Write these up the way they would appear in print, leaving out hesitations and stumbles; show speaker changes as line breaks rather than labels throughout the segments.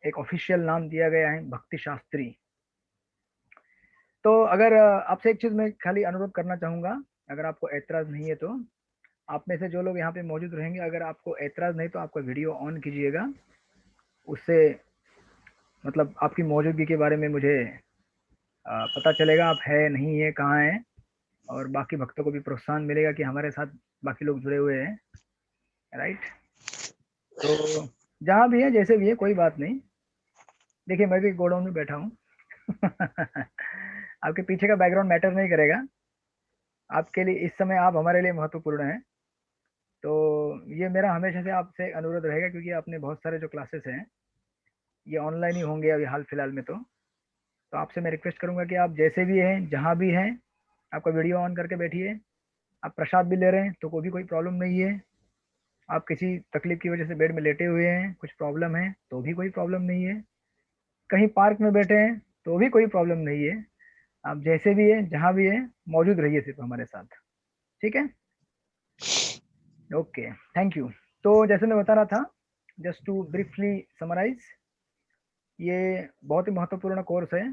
एक ऑफिशियल नाम दिया गया है भक्ति शास्त्री। तो अगर आपसे एक चीज मैं खाली अनुरोध करना चाहूंगा, अगर आपको ऐतराज नहीं है तो आप में से जो लोग यहाँ पे मौजूद रहेंगे, अगर आपको ऐतराज नहीं तो आपका वीडियो ऑन कीजिएगा। उससे मतलब आपकी मौजूदगी के बारे में मुझे पता चलेगा आप है नहीं है कहाँ है, और बाकी भक्तों को भी प्रोत्साहन मिलेगा कि हमारे साथ बाकी लोग जुड़े हुए हैं। राइट। तो जहाँ भी है जैसे भी है कोई बात नहीं। देखिए मैं भी गोडाउन में बैठा हूँ। आपके पीछे का बैकग्राउंड मैटर नहीं करेगा। आपके लिए इस समय आप हमारे लिए महत्वपूर्ण हैं। तो ये मेरा हमेशा से आपसे अनुरोध रहेगा, क्योंकि आपने बहुत सारे जो क्लासेस हैं ये ऑनलाइन ही होंगे अभी हाल फिलहाल में। तो आपसे मैं रिक्वेस्ट करूंगा कि आप जैसे भी हैं जहाँ भी हैं आपका वीडियो ऑन करके बैठिए। आप प्रसाद भी ले रहे हैं तो कोई भी कोई प्रॉब्लम नहीं है। आप किसी तकलीफ की वजह से बेड में लेटे हुए हैं, कुछ प्रॉब्लम है तो भी कोई प्रॉब्लम नहीं है। कहीं पार्क में बैठे हैं तो भी कोई प्रॉब्लम नहीं है। आप जैसे भी है जहाँ भी है मौजूद रहिए सिर्फ हमारे साथ। ठीक है। Okay, thank you. तो जैसे मैं बता रहा था, जस्ट टू ब्रीफली समराइज, ये बहुत ही महत्वपूर्ण कोर्स है।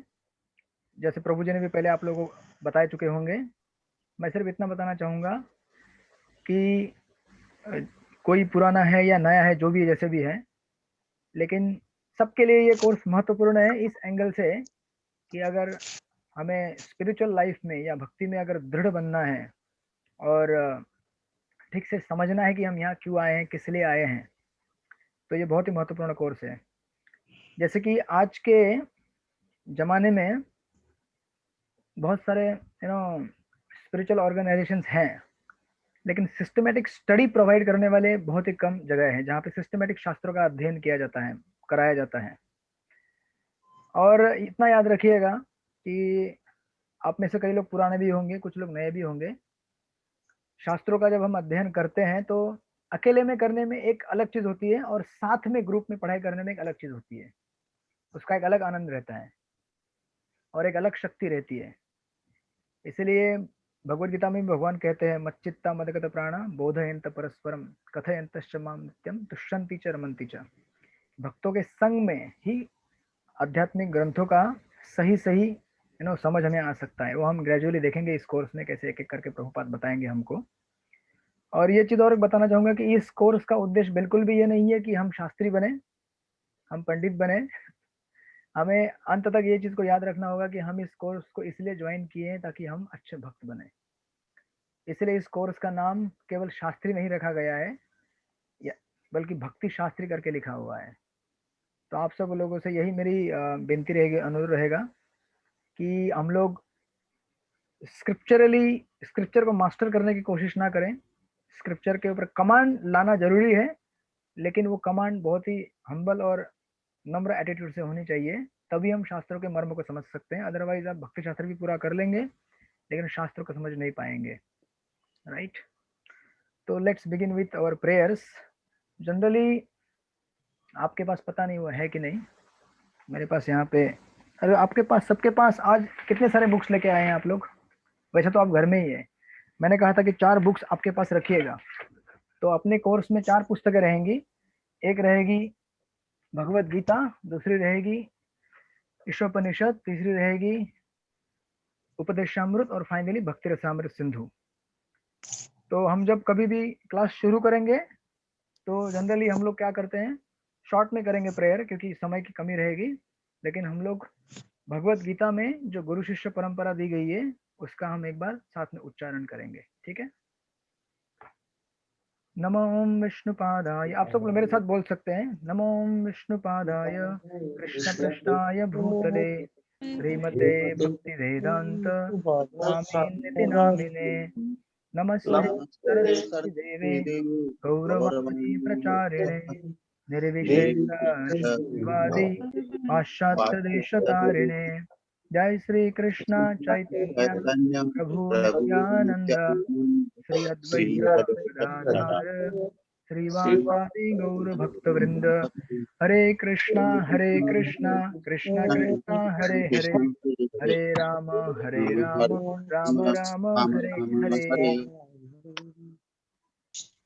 जैसे प्रभु जी ने भी पहले आप लोगों को बता चुके होंगे। मैं सिर्फ इतना बताना चाहूँगा कि अ, कोई पुराना है या नया है जो भी है, जैसे भी है, लेकिन सबके लिए ये कोर्स महत्वपूर्ण है इस एंगल से कि अगर हमें स्पिरिचुअल लाइफ में या भक्ति में अगर दृढ़ बनना है और ठीक से समझना है कि हम यहाँ क्यों आए हैं, किस लिए आए हैं, तो ये बहुत ही महत्वपूर्ण कोर्स है। जैसे कि आज के ज़माने में बहुत सारे स्पिरिचुअल ऑर्गेनाइजेशंस हैं, लेकिन सिस्टमेटिक स्टडी प्रोवाइड करने वाले बहुत ही कम जगह हैं जहाँ पे सिस्टमेटिक शास्त्रों का अध्ययन किया जाता है, कराया जाता है। और इतना याद रखिएगा कि आप में से कई लोग पुराने भी होंगे, कुछ लोग नए भी होंगे। शास्त्रों का जब हम अध्ययन करते हैं तो अकेले में करने में एक अलग चीज़ होती है और साथ में ग्रुप में पढ़ाई करने में एक अलग चीज़ होती है। उसका एक अलग आनंद रहता है और एक अलग शक्ति रहती है। इसलिए भगवत गीता में भी भगवान कहते हैं, मच्चित्ता मदगत प्राणा बोधयंत परस्परम कथयंतश्च माम नित्यम तुष्यन्ति च रमन्ति च। भक्तों के संग में ही आध्यात्मिक ग्रंथों का सही सही समझ हमें आ सकता है। वो हम ग्रेजुअली देखेंगे इस कोर्स में, कैसे एक एक करके प्रभुपाद बताएंगे हमको। और ये चीज़ और बताना चाहूँगा कि इस कोर्स का उद्देश्य बिल्कुल भी ये नहीं है कि हम शास्त्री बने, हम पंडित बने। हमें अंत तक ये चीज़ को याद रखना होगा कि हम इस कोर्स को इसलिए ज्वाइन किए हैं ताकि हम अच्छे भक्त बने। इसलिए इस कोर्स का नाम केवल शास्त्री नहीं रखा गया है, बल्कि भक्ति शास्त्री करके लिखा हुआ है। तो आप सब लोगों से यही मेरी विनती रहेगी, अनुरोध रहेगा कि हम लोग स्क्रिप्चर को मास्टर करने की कोशिश ना करें। स्क्रिप्चर के ऊपर कमांड लाना जरूरी है, लेकिन वो कमांड बहुत ही हम्बल और नम्र एटीट्यूड से होनी चाहिए, तभी हम शास्त्रों के मर्म को समझ सकते हैं। अदरवाइज आप भक्ति शास्त्र भी पूरा कर लेंगे लेकिन शास्त्रों को समझ नहीं पाएंगे। राइट। तो let's begin with our prayers. Generally आपके पास पता नहीं हुआ है कि नहीं, मेरे पास यहाँ पे, अरे आपके पास, सबके पास आज कितने सारे बुक्स लेके आए हैं आप लोग? वैसे तो आप घर में ही है, मैंने कहा था कि 4 बुक्स आपके पास रखिएगा। तो अपने कोर्स में 4 पुस्तकें रहेंगी। एक रहेगी भगवत गीता, दूसरी रहेगी ईशोपनिषद, तीसरी रहेगी उपदेशामृत और फाइनली भक्ति रसामृत सिंधु। तो हम जब कभी भी क्लास शुरू करेंगे तो जनरली हम लोग क्या करते हैं, शॉर्ट में करेंगे प्रेयर क्योंकि समय की कमी रहेगी, लेकिन हम लोग भगवत गीता में जो गुरु शिष्य परंपरा दी गई है उसका हम एक बार साथ में उच्चारण करेंगे। ठीक है। नमो विष्णुपादाय, आप सब लोग मेरे साथ बोल सकते हैं, नमो विष्णुपादाय कृष्ण पृष्ठाय भूतले श्रीमते भक्ति वेदांत स्वामी निति नामिने नमस्ते सरस्वती देवे गौरवाणी प्रचारिणे निर्विशेष शून्यवादी पाश्चात्य देश तारिणे। जय श्री कृष्ण चैतन्य प्रभु नित्यानंद श्री अद्वैत गदाधर श्रीवासादि गौर भक्त वृंद। हरे कृष्णा कृष्णा कृष्णा हरे हरे, हरे राम राम राम हरे हरे।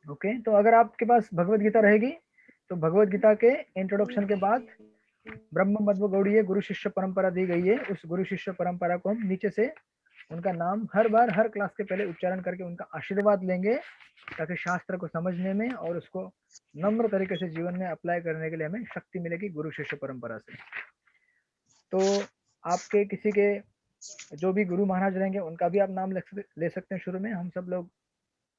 ओके। तो अगर आपके पास भगवत गीता रहेगी तो भगवत गीता के इंट्रोडक्शन के बाद ब्रह्म मध्व गौड़ीय गुरु शिष्य परंपरा दी गई है। उस गुरु शिष्य परंपरा को हम नीचे से उनका नाम हर बार हर क्लास के पहले उच्चारण करके उनका आशीर्वाद लेंगे, ताकि शास्त्र को समझने में और उसको नम्र तरीके से जीवन में अप्लाई करने के लिए हमें शक्ति मिलेगी गुरु शिष्य परंपरा से। तो आपके किसी के जो भी गुरु महाराज रहेंगे उनका भी आप नाम ले सकते हैं शुरू में। हम सब लोग,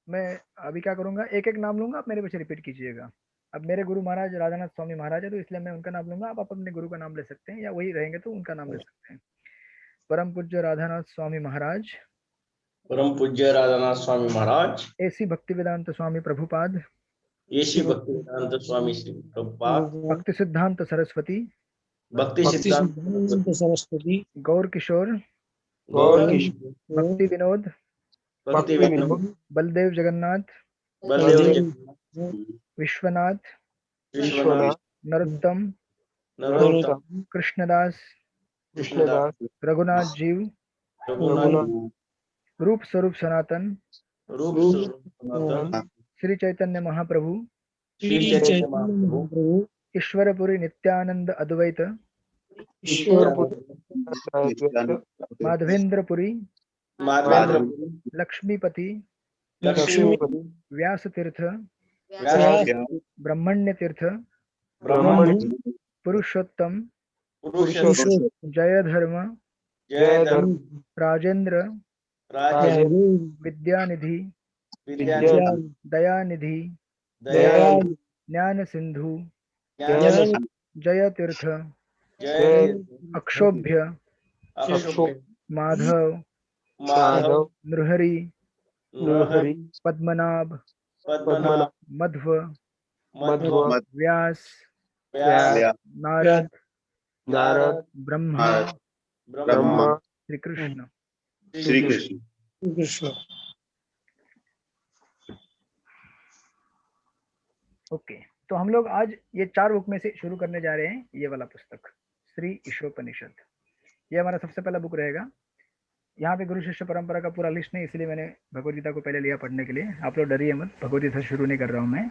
मैं अभी क्या करूंगा, एक एक नाम लूंगा, आप मेरे पीछे रिपीट कीजिएगा। अब मेरे गुरु महाराज राधानाथ स्वामी महाराज है, तो इसलिए मैं उनका नाम लूंगा। आप अपने गुरु का नाम ले सकते हैं, या वही रहेंगे तो उनका नाम ले सकते हैं। परम पूज्य राधानाथ स्वामी महाराज,
परम पूज्य राधानाथ स्वामी महाराज,
ऐसी भक्ति वेदांत स्वामी प्रभुपाद,
ऐसी भक्तिवेदांत स्वामी श्री प्रभुपाद,
भक्ति सिद्धांत सरस्वती,
भक्ति सिद्धांत
सरस्वती,
गौर किशोर,
गौर किशोर,
भक्ति विनोद,
भक्ति विनोद,
बलदेव जगन्नाथ,
बलदेव,
विश्वनाथ,
विश्वनाथ,
नरोत्तम,
नरोत्तम,
कृष्णदास,
कृष्णदास,
रघुनाथ जीव,
रघुनाथ,
रूप स्वरूप सनातन,
रूप स्वरूप सनातन,
श्री चैतन्य महाप्रभु,
श्री चैतन्य महाप्रभु,
ईश्वरपुरी नित्यानंद अद्वैत, माधवेंद्रपुरी,
माधवेंद्र,
लक्ष्मीपति,
लक्ष्मीपति,
व्यास तीर्थ,
व्यास,
ब्रह्मण्य तीर्थ,
ब्रह्मण्य,
पुरुषोत्तम,
पुरुषोत्तम,
जय धर्म,
जय धर्म,
राजेंद्र,
राजेंद्र,
विद्यानिधि,
विद्यानिधि,
दयानिधि,
दयानिधि,
ज्ञान सिंधु,
ज्ञान,
जय तीर्थ,
जय,
अक्षोभ्य,
अशोक,
माधव,
माधव,
नृहरि,
नरहरि,
पद्मनाभ,
पद्मनाभ,
मध्व,
मध्व,
व्यास,
व्यास,
नारद,
नारद,
ब्रह्मा,
ब्रह्मा,
श्री कृष्ण।
श्री कृष्ण।
ओके, तो हम लोग आज ये 4 बुक में से शुरू करने जा रहे हैं। ये वाला पुस्तक श्री ईशोपनिषद, ये हमारा सबसे पहला बुक रहेगा। यहाँ पे गुरु शिष्य परंपरा का पूरा लिस्ट नहीं, इसलिए मैंने भगवद गीता को पहले लिया पढ़ने के लिए। आप लोग डरिए मत, भगवद गीता शुरू नहीं कर रहा हूँ मैं,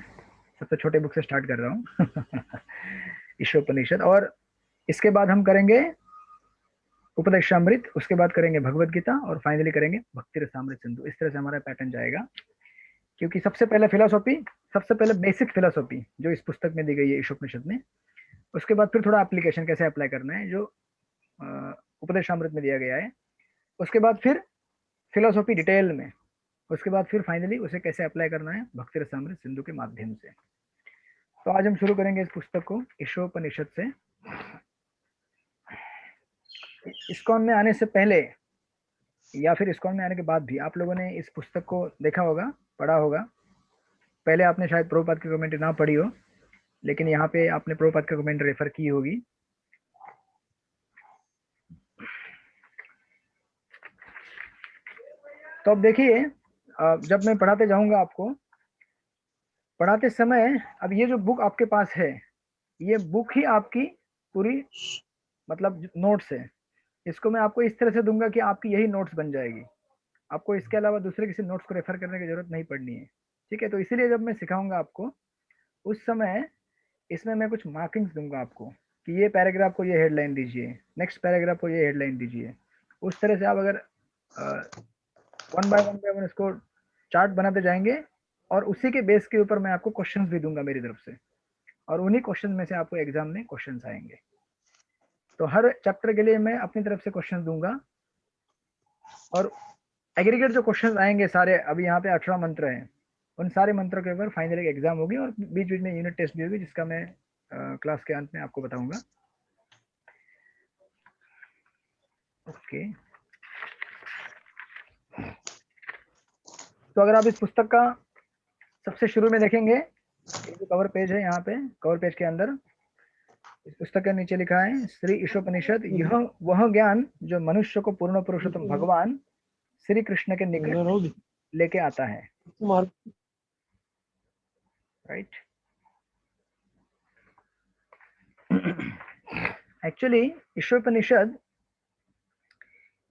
सबसे छोटे बुक से स्टार्ट कर रहा हूँ ईशोपनिषद। और इसके बाद हम करेंगे उपदेशामृत, उसके बाद करेंगे भगवद गीता, और फाइनली करेंगे भक्ति रसामृत सिंधु। इस तरह से हमारा पैटर्न जाएगा, क्योंकि सबसे पहले फिलोसॉफी, सबसे पहले बेसिक फिलोसॉफी जो इस पुस्तक में दी गई है ईशोपनिषद में, उसके बाद फिर थोड़ा एप्लीकेशन कैसे अप्लाई करना है जो उपदेशामृत में दिया गया है, उसके बाद फिर फिलोसॉफी डिटेल में, उसके बाद फिर फाइनली उसे कैसे अप्लाई करना है भक्ति रसामृत सिंधु के माध्यम से। तो आज हम शुरू करेंगे इस पुस्तक को ईशोपनिषद से। इस्कॉन में आने से पहले या फिर इस्कॉन में आने के बाद भी आप लोगों ने इस पुस्तक को देखा होगा, पढ़ा होगा। पहले आपने शायद प्रभुपाद की कमेंट्री ना पढ़ी हो, लेकिन यहाँ पे आपने प्रभुपाद की कमेंट्री रेफर की होगी। तो अब देखिए, जब मैं पढ़ाते जाऊंगा आपको, पढ़ाते समय, अब ये जो बुक आपके पास है, ये बुक ही आपकी पूरी मतलब नोट्स है। इसको मैं आपको इस तरह से दूंगा कि आपकी यही नोट्स बन जाएगी, आपको इसके अलावा दूसरे किसी नोट्स को रेफर करने की जरूरत नहीं पड़नी है, ठीक है। तो इसीलिए जब मैं सिखाऊंगा आपको, उस समय इसमें मैं कुछ मार्किंग्स दूंगा आपको कि ये पैराग्राफ को ये हेडलाइन दीजिए, नेक्स्ट पैराग्राफ को ये हेडलाइन दीजिए। उस तरह से आप अगर वन बाय वन इसको चार्ट बनाते जाएंगे, और उसी के बेस के ऊपर मैं आपको क्वेश्चंस भी दूंगा मेरी तरफ से, और उन्हीं क्वेश्चन में से आपको एग्जाम में क्वेश्चंस आएंगे। तो हर चैप्टर के लिए मैं अपनी तरफ से क्वेश्चन दूंगा, और एग्रीगेट जो क्वेश्चन आएंगे सारे, अभी यहाँ पे 18 मंत्र हैं, उन सारे मंत्रों के ऊपर फाइनल एक एग्जाम होगी, और बीच बीच में यूनिट टेस्ट भी होगी, जिसका मैं क्लास के अंत में आपको बताऊंगा। ओके, तो अगर आप इस पुस्तक का सबसे शुरू में देखेंगे, जो कवर पेज है, यहाँ पे कवर पेज के अंदर इस पुस्तक के नीचे लिखा है श्री ईशोपनिषद, यह वह ज्ञान जो मनुष्य को पूर्ण पुरुषोत्तम भगवान श्री कृष्ण के निकट लेके आता है। राइट, एक्चुअली ईशोपनिषद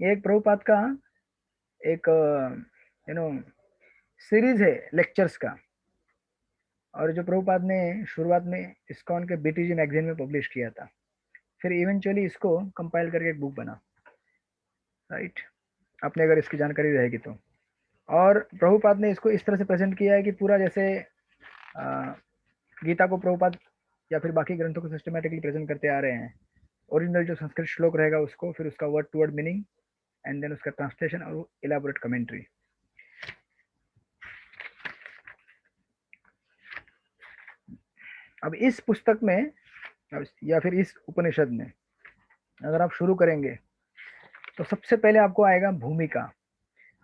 ये एक प्रभुपाद का एक सीरीज है लेक्चर्स का, और जो प्रभुपाद ने शुरुआत में इस्कॉन के बीटीजी मैगजीन में पब्लिश किया था। फिर इवेंचुअली इसको कंपाइल करके एक बुक बना, राइट, आपने अगर इसकी जानकारी रहेगी तो। और प्रभुपाद ने इसको इस तरह से प्रेजेंट किया है कि पूरा जैसे गीता को प्रभुपाद या फिर बाकी ग्रंथों को सिस्टमेटिकली प्रेजेंट करते आ रहे हैं। ओरिजिनल जो संस्कृत श्लोक रहेगा उसको, फिर उसका word to word meaning, and then उसका ट्रांसलेशन और इलाबोरेट कमेंट्री। अब इस पुस्तक में या फिर इस उपनिषद में अगर आप शुरू करेंगे तो सबसे पहले आपको आएगा भूमिका,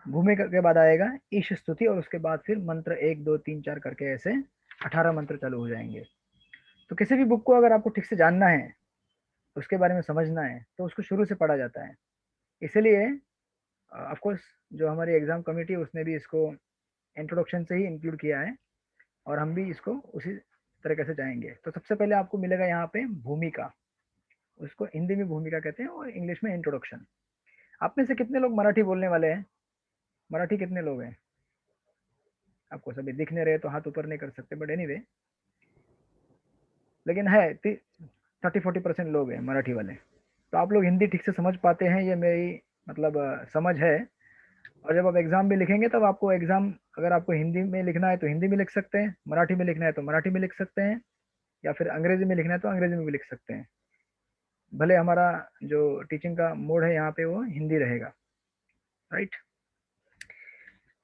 भूमिका के बाद आएगा ईश स्तुति, और उसके बाद फिर मंत्र 1 2 3 4 करके ऐसे 18 मंत्र चालू हो जाएंगे। तो किसी भी बुक को अगर आपको ठीक से जानना है, उसके बारे में समझना है, तो उसको शुरू से पढ़ा जाता है। इसलिए ऑफ कोर्स जो हमारी एग्जाम कमेटी है उसने भी इसको इंट्रोडक्शन से ही इंक्लूड किया है, और हम भी इसको उसी तरीके से जाएंगे। तो सबसे पहले आपको मिलेगा यहाँ पे भूमिका, उसको हिंदी में भूमिका कहते हैं और इंग्लिश में इंट्रोडक्शन। आप में से कितने लोग मराठी बोलने वाले हैं? मराठी कितने लोग हैं? आपको सभी दिख नहीं रहे तो हाथ ऊपर नहीं कर सकते, बट एनीवे, लेकिन है 30-40% लोग हैं मराठी वाले। तो आप लोग हिंदी ठीक से समझ पाते हैं, ये मेरी मतलब समझ है। और जब आप एग्जाम भी लिखेंगे तब आपको एग्जाम, अगर आपको हिंदी में लिखना है तो हिंदी में लिख सकते हैं, मराठी में लिखना है तो मराठी में लिख सकते हैं, या फिर अंग्रेजी में लिखना है तो अंग्रेजी में भी लिख सकते हैं। भले हमारा जो टीचिंग का मोड है यहाँ पे वो हिंदी रहेगा, राइट।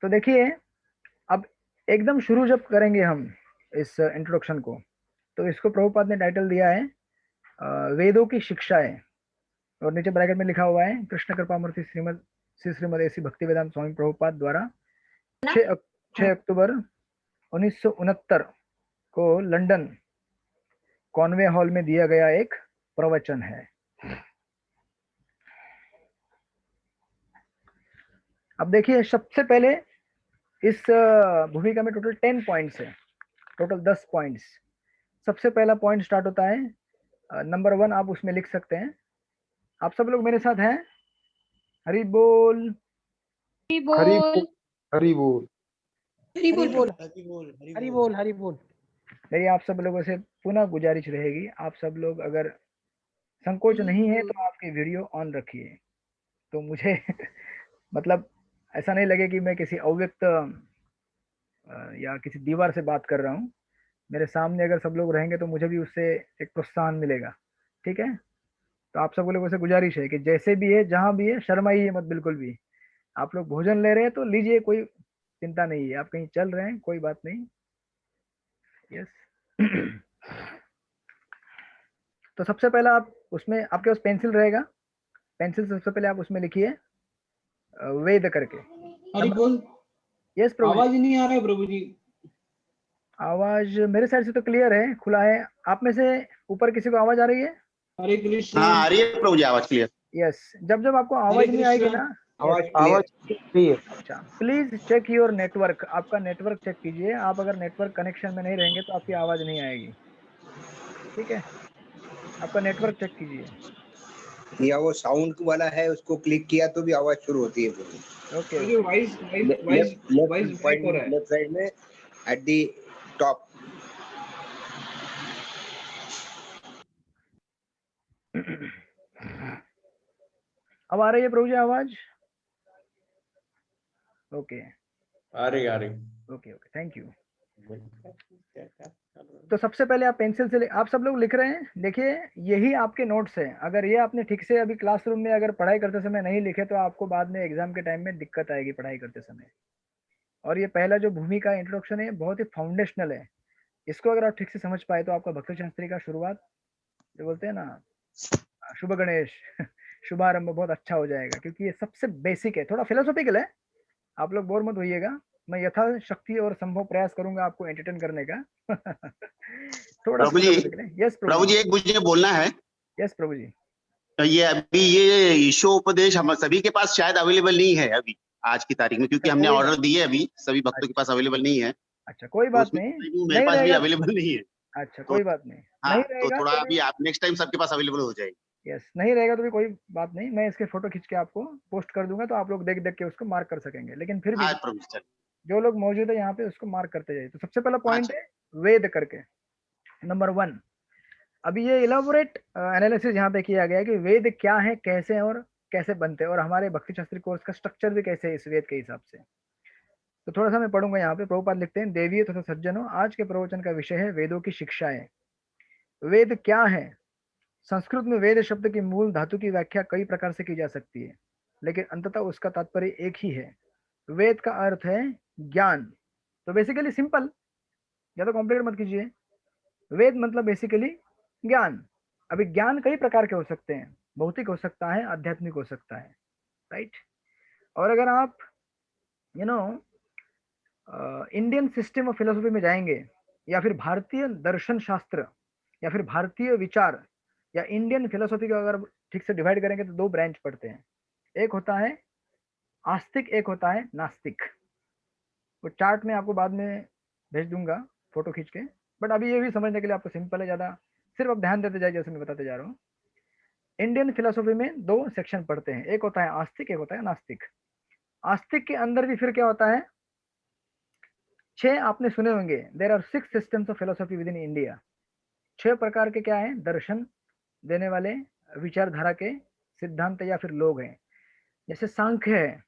तो देखिए, अब एकदम शुरू जब करेंगे हम इस इंट्रोडक्शन को, तो इसको प्रभुपाद ने टाइटल दिया है वेदों की शिक्षाएं, और नीचे ब्रैकेट में लिखा हुआ है कृष्ण कृपामूर्ति श्रीमद ऐसी भक्ति वेदांत स्वामी प्रभुपाद द्वारा 6 अक्टूबर 1969 को लंदन कॉन्वे हॉल में दिया गया एक प्रवचन है। अब देखिए, सबसे पहले इस भूमिका में टोटल 10 पॉइंट्स है, टोटल 10 पॉइंट्स। सबसे पहला पॉइंट स्टार्ट होता है नंबर 1, आप उसमें लिख सकते हैं। आप सब लोग मेरे साथ हैं? हरि बोल,
हरि
हरि
बोल,
बोल, हरि बोल,
हरि बोल,
हरि बोल, हरि बोल, हरि बोल।
मेरी आप सब लोगों से पुनः गुजारिश रहेगी, आप सब लोग अगर संकोच नहीं है तो आपकी वीडियो ऑन रखिए, तो मुझे मतलब ऐसा नहीं लगे कि मैं किसी अव्यक्त या किसी दीवार से बात कर रहा हूँ। मेरे सामने अगर सब लोग रहेंगे तो मुझे भी उससे एक प्रोत्साहन मिलेगा, ठीक है। तो आप सब लोगों से गुजारिश है कि जैसे भी है, जहाँ भी है, शर्माइए मत बिल्कुल भी। आप लोग भोजन ले रहे हैं तो लीजिए, कोई चिंता नहीं है। आप कहीं चल रहे हैं, कोई बात नहीं, यस। तो सबसे पहला आप उसमें, आपके पास पेंसिल रहेगा, पेंसिल से सबसे पहले आप उसमें लिखिए वेद करके।
हरि बोल।
यस प्रभु जी।
आवाज नहीं आ रहा है प्रभु जी।
आवाज मेरे साइड से तो क्लियर है, खुला है। आप में से ऊपर किसी को आवाज आ रही है?
हरे कृष्ण।
हाँ आ रही है प्रभु जी आवाज क्लियर।
यस, जब जब आपको आवाज नहीं आएगी ना,
आवाज क्लियर।
अच्छा, प्लीज चेक योर नेटवर्क। आपका नेटवर्क चेक कीजिए। आप अगर नेटवर्क कनेक्शन में नहीं रहेंगे तो आपकी आवाज नहीं आएगी, ठीक है। आपका नेटवर्क चेक कीजिए।
या वो साउंड वाला है, उसको क्लिक किया तो भी आवाज शुरू होती है।
ओके,
मुझे वॉइस ब्रेक हो रहा है।
लेफ्ट साइड में एट दी टॉप।
अब आ रही है प्रभु जी आवाज? ओके
आ रही
ओके ओके, थैंक यू। तो सबसे पहले आप पेंसिल से आप सब लोग लिख रहे हैं, देखिए यही आपके नोट्स हैं। अगर ये आपने ठीक से अभी क्लासरूम में अगर पढ़ाई करते समय नहीं लिखे तो आपको बाद में एग्जाम के टाइम में दिक्कत आएगी पढ़ाई करते समय। और ये पहला जो भूमिका इंट्रोडक्शन है बहुत ही फाउंडेशनल है। इसको अगर आप ठीक से समझ पाए तो आपका भक्ति शास्त्री का शुरुआत, जो बोलते हैं ना शुभ गणेश शुभारंभ, बहुत अच्छा हो जाएगा, क्योंकि ये सबसे बेसिक है। थोड़ा फिलोसॉफिकल है, आप लोग बोर मत होइएगा। मैं यथाशक्ति और संभव प्रयास करूंगा आपको एंटरटेन करने का। थोड़ा
प्रभु जी,
यस
प्रभु जी एक मुझे बोलना है।
यस प्रभु जी।
ये अभी ये ईशो उपदेश हम सभी के पास शायद अवेलेबल नहीं है अभी आज की तारीख में, क्योंकि हमने ऑर्डर दिए अभी सभी भक्तों के पास अवेलेबल नहीं है।
अच्छा, कोई
तो
बात
उसमें
नहीं,
मेरे
नहीं
पास भी
रहेगा।
अवेलेबल नहीं है।
अच्छा,
तो
कोई बात नहीं,
हाँ,
नहीं
तो
रहेगा
थोड़ा
तो
अभी आप नेक्स्ट टाइम सबके पास अवेलेबल हो जाएगी।
यस, नहीं रहेगा तो भी कोई बात नहीं, मैं इसके फोटो खींच के आपको पोस्ट कर दूंगा, तो आप लोग देख देख के उसको मार्क कर सकेंगे। लेकिन फिर भी
हाँ प्रभु जी, चलिए।
जो लोग मौजूद है यहाँ पे उसको मार्क करते जाइए। तो सबसे पहला पॉइंट
अच्छा।
है वेद करके, नंबर 1। अभी ये इलाबोरेट एनालिसिस यहाँ पे किया गया है कि वेद क्या है, कैसे हैं और कैसे बनते हैं, और हमारे भक्ति शास्त्री कोर्स का स्ट्रक्चर भी कैसे है इस वेद के हिसाब से। तो थोड़ा सा मैं पढ़ूंगा यहाँ पे। प्रभुपाद लिखते हैं, देवियों तथा सज्जनों, आज के प्रवचन का विषय है वेदों की शिक्षाएं। वेद क्या है? संस्कृत में वेद शब्द की मूल धातु की व्याख्या कई प्रकार से की जा सकती है, लेकिन अंततः उसका तात्पर्य एक ही है। वेद का अर्थ है ज्ञान। तो बेसिकली सिंपल, ज्यादा कॉम्प्लिकेट मत कीजिए। वेद मतलब बेसिकली ज्ञान। अभी ज्ञान कई प्रकार के हो सकते हैं, भौतिक हो सकता है, आध्यात्मिक हो सकता है, राइट। और अगर आप you know Indian system of philosophy में जाएंगे, या फिर भारतीय दर्शन शास्त्र, या फिर भारतीय विचार, या इंडियन फिलोसफी को अगर ठीक से डिवाइड करेंगे तो दो ब्रांच पड़ते हैं। एक होता है आस्तिक, एक होता है नास्तिक। वो चार्ट में आपको बाद में भेज दूंगा फोटो खींच के, बट अभी ये भी समझने के लिए आपको सिंपल है, ज्यादा सिर्फ आप ध्यान देते जाए जैसे मैं बताते जा रहा हूँ। इंडियन फिलोसफी में दो सेक्शन पढ़ते हैं, एक होता है आस्तिक, एक होता है नास्तिक। आस्तिक के अंदर भी फिर क्या होता है, 6 आपने सुने होंगे, there are 6 systems of philosophy within India. 6 प्रकार के क्या है, दर्शन देने वाले, विचारधारा के सिद्धांत या फिर लोग हैं। जैसे सांख्य है,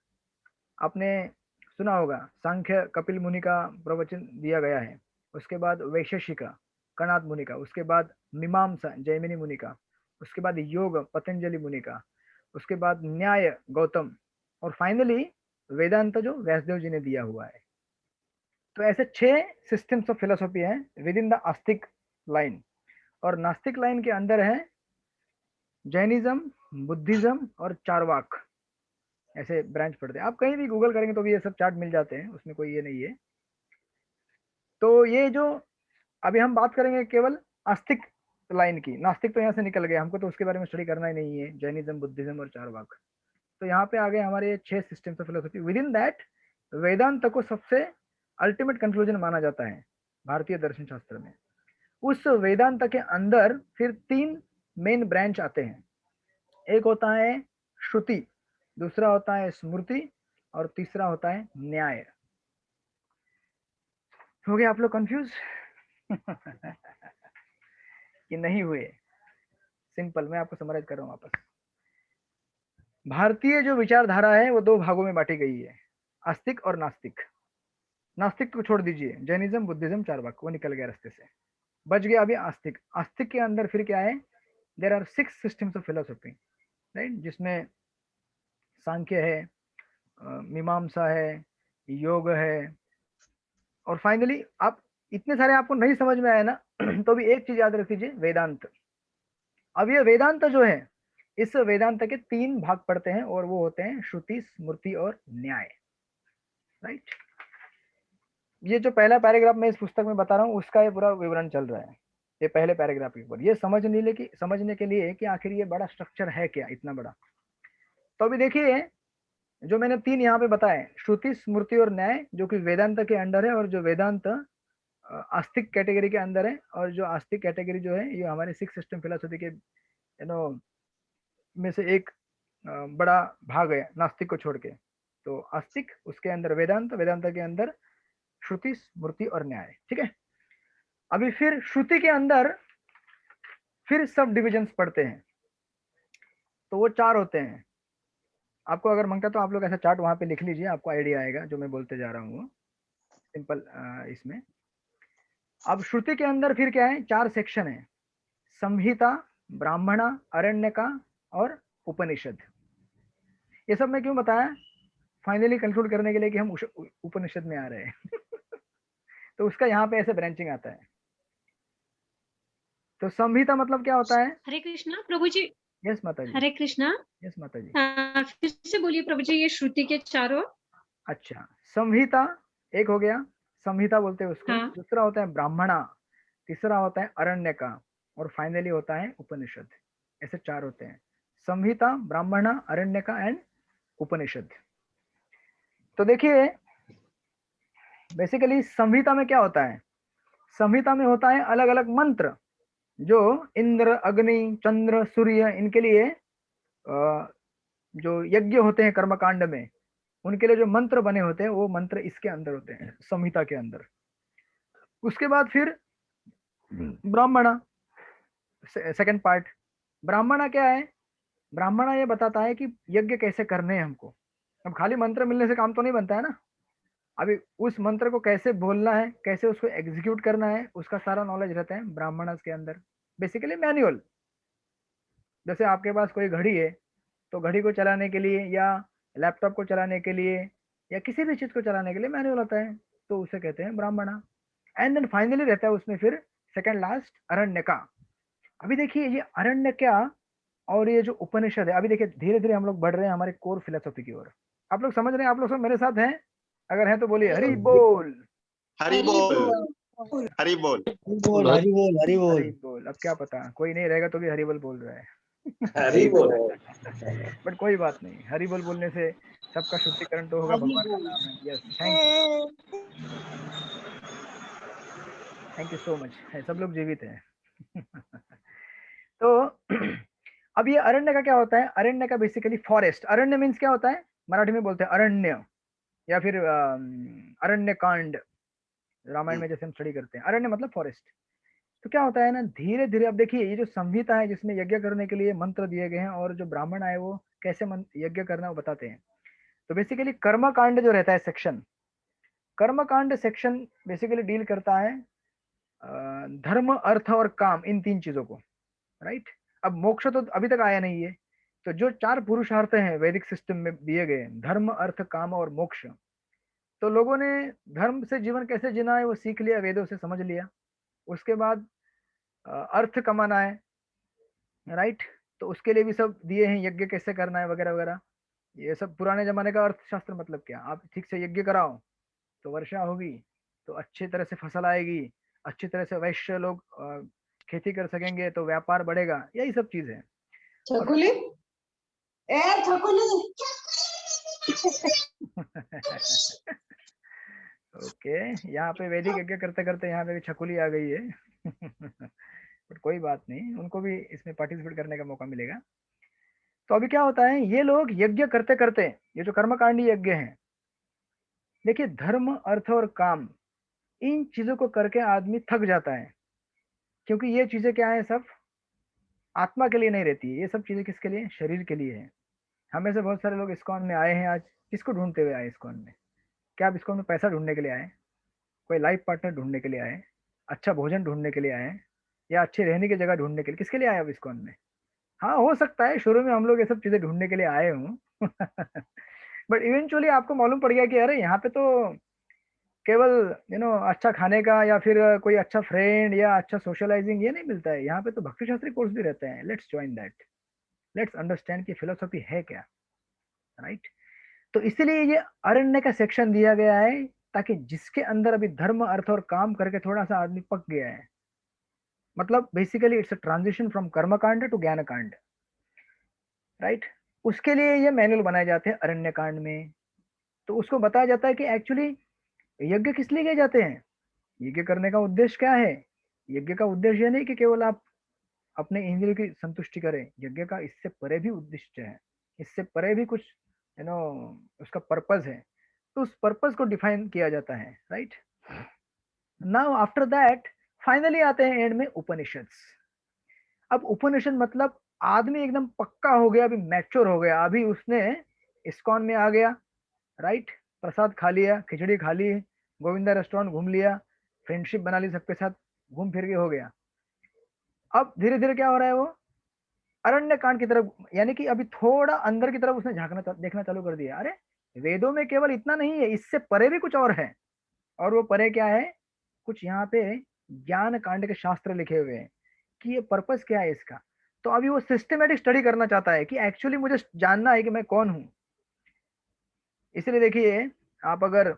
आपने सुना होगा, सांख्य कपिल मुनि का प्रवचन दिया गया है। उसके बाद वैशेषिका कणाद मुनि का, उसके बाद मीमांसा जैमिनी मुनि का, उसके बाद योग पतंजलि मुनि का, उसके बाद न्याय गौतम, और फाइनली वेदांत जो व्यासदेव जी ने दिया हुआ है। तो ऐसे 6 सिस्टम्स ऑफ फिलोसफी हैं with in the Astik line. और नास्तिक लाइन के अंदर है जैनिज्म, बुद्धिज्म और चारवाक, ऐसे ब्रांच पड़ते हैं। आप कहीं भी गूगल करेंगे तो भी ये सब चार्ट मिल जाते हैं, उसमें कोई ये नहीं है। तो ये जो अभी हम बात करेंगे केवल आस्तिक लाइन की, नास्तिक तो यहाँ से निकल गए, हमको तो उसके बारे में स्टडी करना ही नहीं है, जैनिज्म, बुद्धिज्म और चारवाक। तो यहाँ पे आ गए हमारे 6 systems of philosophy. Within that Vedanta को सबसे अल्टीमेट कंक्लूजन माना जाता है भारतीय दर्शन शास्त्र में। उस वेदांत के अंदर फिर 3 मेन ब्रांच आते हैं। एक होता है श्रुति, दूसरा होता है स्मृति, और तीसरा होता है न्याय। हो गए आप लोग कंफ्यूज? कि नहीं हुए? सिंपल, मैं आपको समराइज कर रहा हूँ वापस। भारतीय जो विचारधारा है वो 2 भागों में बांटी गई है, आस्तिक और नास्तिक। नास्तिक को छोड़ दीजिए, जैनिज्म, बुद्धिज्म, चारवाक वो निकल गया रास्ते से, बच गया अभी आस्तिक। आस्तिक के अंदर फिर क्या है, there are 6 systems of philosophy, right, जिसमें सांख्य है, मीमांसा है, योग है, और फाइनली आप इतने सारे आपको नहीं समझ में आए ना तो भी एक चीज याद रख लीजिए, वेदांत। अब ये वेदांत जो है, इस वेदांत के 3 भाग पड़ते हैं, और वो होते हैं श्रुति, स्मृति और न्याय, राइट। ये जो पहला पैराग्राफ मैं इस पुस्तक में बता रहा हूँ उसका ये पूरा विवरण चल रहा है, ये पहले पैराग्राफ के ऊपर। ये समझने के लिए कि आखिर ये बड़ा स्ट्रक्चर है क्या, इतना बड़ा। तो अभी देखिए जो मैंने 3 यहाँ पे बताए, श्रुति, स्मृति और न्याय, जो कि वेदांत के अंडर है, और जो वेदांत आस्तिक कैटेगरी के अंदर है, और जो आस्तिक कैटेगरी जो है ये हमारे 6 सिस्टम फिलोसफी के में से एक बड़ा भाग है, नास्तिक को छोड़ के। तो आस्तिक, उसके अंदर वेदांत, वेदांत के अंदर श्रुति, स्मृति और न्याय, ठीक है। अभी फिर श्रुति के अंदर फिर सब डिविजन्स पढ़ते हैं, तो वो 4 होते हैं। आपको अगर मांगता तो आप लोग ऐसा चार्ट वहां पे लिख लीजिए, आपको आइडिया आएगा जो मैं बोलते जा रहा हूँ सिंपल इसमें। अब श्रुति के अंदर फिर क्या है, 4 सेक्शन है, संहिता, ब्राह्मणा, अरण्यका और उपनिषद। ये सब मैं क्यों बताया, फाइनली कंक्लूड करने के लिए कि हम उपनिषद में आ रहे हैं तो उसका यहाँ पे ऐसे ब्रांचिंग आता है। तो संहिता मतलब क्या होता है?
हरे कृष्णा प्रभु जी।
यस माता जी।
हरे कृष्णा।
यस माता जी।
फिर से बोलिए प्रभु जी, ये श्रुति के चारों।
अच्छा, संहिता एक हो गया, संहिता बोलते हैं उसको।
हाँ।
दूसरा होता है ब्राह्मणा, तीसरा होता है अरण्यका, और फाइनली होता है उपनिषद। ऐसे 4 होते हैं, संहिता, ब्राह्मणा, अरण्यका एंड उपनिषद। तो देखिए बेसिकली संहिता में क्या होता है, संहिता में होता है अलग अलग मंत्र, जो इंद्र, अग्नि, चंद्र, सूर्य, इनके लिए जो यज्ञ होते हैं कर्मकांड में, उनके लिए जो मंत्र बने होते हैं, वो मंत्र इसके अंदर होते हैं, संहिता के अंदर। उसके बाद फिर ब्राह्मणा, सेकंड पार्ट। ब्राह्मणा क्या है? ब्राह्मणा ये बताता है कि यज्ञ कैसे करने हैं हमको। अब खाली मंत्र मिलने से काम तो नहीं बनता है ना। अभी उस मंत्र को कैसे बोलना है, कैसे उसको एग्जीक्यूट करना है, उसका सारा नॉलेज रहता है ब्राह्मणस के अंदर। Basically manual. जैसे आपके पास कोई घड़ी है, तो घड़ी को चलाने के लिए या लैपटॉप को चलाने के लिए या किसी भी चीज को चलाने के लिए मैनुअल होता है, तो उसे कहते हैं ब्राह्मणा। एंड देन फाइनली रहता है उसमें फिर सेकंड लास्ट अरण्यका। अभी देखिए ये अरण्यका और ये जो उपनिषद है, अभी देखिए धीरे धीरे हम लोग बढ़ रहे हैं हमारे कोर फिलोसॉफी की ओर। आप लोग समझ रहे हैं? आप लोग सब मेरे साथ हैं? अगर हैं तो बोलिए हरि बोल।
हरि बोल, हरि बोल।
हरि बोल हरि बोल।
हरि बोल। अब क्या पता कोई नहीं रहेगा तो भी हरि बोल बोल रहा है।
हरि बोल।
बट कोई बात नहीं, हरि बोल बोलने से सबका शुद्धिकरण तो होगा, भगवान का नाम है। Yes, thank you so much. है सब लोग जीवित हैं। तो अब ये अरण्य का क्या होता है? अरण्य का बेसिकली फॉरेस्ट। अरण्य मीन्स क्या होता है? मराठी में बोलते हैं अरण्य, या फिर अरण्य कांड। रामायण में जैसे हम स्टडी करते हैं, अरण्य मतलब फॉरेस्ट। तो क्या होता है ना, धीरे धीरे अब देखिए ये जो संहिता है जिसमें यज्ञ करने के लिए मंत्र दिए गए हैं, और जो ब्राह्मण आए वो कैसे यज्ञ करना है वो बताते हैं। तो बेसिकली कर्म कांड जो रहता है सेक्शन, कर्म कांड सेक्शन बेसिकली डील करता है धर्म, अर्थ और काम, इन तीन चीजों को, राइट। अब मोक्ष तो अभी तक आया नहीं है। तो जो चार पुरुषार्थ हैं वैदिक सिस्टम में दिए गए, धर्म, अर्थ, काम और मोक्ष, तो लोगों ने धर्म से जीवन कैसे जीना है वो सीख लिया, वेदों से समझ लिया। उसके बाद अर्थ कमाना है, राइट। तो उसके लिए भी सब दिए हैं, यज्ञ कैसे करना है वगैरह वगैरह। ये सब पुराने जमाने का अर्थशास्त्र। मतलब क्या, आप ठीक से यज्ञ कराओ तो वर्षा होगी, तो अच्छी तरह से फसल आएगी, अच्छी तरह से वैश्य लोग खेती कर सकेंगे, तो व्यापार बढ़ेगा। यही सब चीज है। और ओके, यहाँ पे वैदिक यज्ञ करते करते यहाँ पे भी छकुली आ गई है। बट कोई बात नहीं, उनको भी इसमें पार्टिसिपेट करने का मौका मिलेगा। तो अभी क्या होता है, ये लोग यज्ञ करते करते, ये जो कर्मकांडी यज्ञ हैं, देखिए धर्म, अर्थ और काम, इन चीजों को करके आदमी थक जाता है। क्योंकि ये चीजें क्या है, सब आत्मा के लिए नहीं रहती है। ये सब चीजें किसके लिए? शरीर के लिए है। हमें से बहुत सारे लोग इस्कॉन में आए हैं आज, किसको ढूंढते हुए आए इस्कॉन में? क्या आप इस्कॉन में पैसा ढूंढने के लिए आए? कोई लाइफ पार्टनर ढूंढने के लिए आए? अच्छा भोजन ढूंढने के लिए आए? या अच्छी रहने की जगह ढूंढने के लिए? किसके लिए आए आप इस्कॉन में? हाँ, हो सकता है शुरू में हम लोग ये सब चीजें ढूंढने के लिए आए हूँ। बट इवेंचुअली आपको मालूम पड़ गया कि अरे यहाँ पे तो केवल अच्छा खाने का या फिर कोई अच्छा फ्रेंड या अच्छा सोशलाइजिंग ये नहीं मिलता है। यहाँ पे तो भक्ति शास्त्री कोर्स भी रहते हैं। Let's join that, let's understand कि फिलोसॉफी है क्या, राइट। तो इसीलिए ये अरण्य का सेक्शन दिया गया है, ताकि जिसके अंदर अभी धर्म, अर्थ और काम करके थोड़ा सा आदमी पक गया है, मतलब basically it's a transition from कर्म कांड टू ज्ञान कांड, राइट। उसके लिए ये मैनुअल बनाए जाते हैं अरण्य कांड में। तो उसको बताया जाता है कि एक्चुअली यज्ञ किस लिए किए जाते हैं, यज्ञ करने का उद्देश्य क्या है। यज्ञ का उद्देश्य ये नहीं कि केवल आप अपने इंद्रियों की संतुष्टि करें। यज्ञ का इससे परे भी उद्देश्य है, इससे परे भी कुछ उसका पर्पस है। तो उस पर्पस को डिफाइन किया जाता है, right. Now after that finally आते हैं एंड में उपनिषद। अब उपनिषद मतलब आदमी एकदम पक्का हो गया, अभी मैच्योर हो गया, अभी उसने इस्कॉन में आ गया, राइट। प्रसाद खा लिया, खिचड़ी खा ली, गोविंदा रेस्टोरेंट घूम लिया, फ्रेंडशिप बना ली सबके साथ, घूम फिर के हो गया। अब धीरे धीरे क्या हो रहा है, वो अरण्य कांड की तरफ, यानी कि अभी थोड़ा अंदर की तरफ उसने देखना चालू कर दिया। अरे वेदों में केवल इतना नहीं है, इससे परे भी कुछ और है। और वो परे क्या है, कुछ यहाँ पे ज्ञान कांड के शास्त्र लिखे हुए हैं कि ये पर्पस क्या है इसका। तो अभी वो सिस्टमेटिक स्टडी करना चाहता है कि एक्चुअली मुझे जानना है कि मैं कौन हूँ। इसलिए देखिए, आप अगर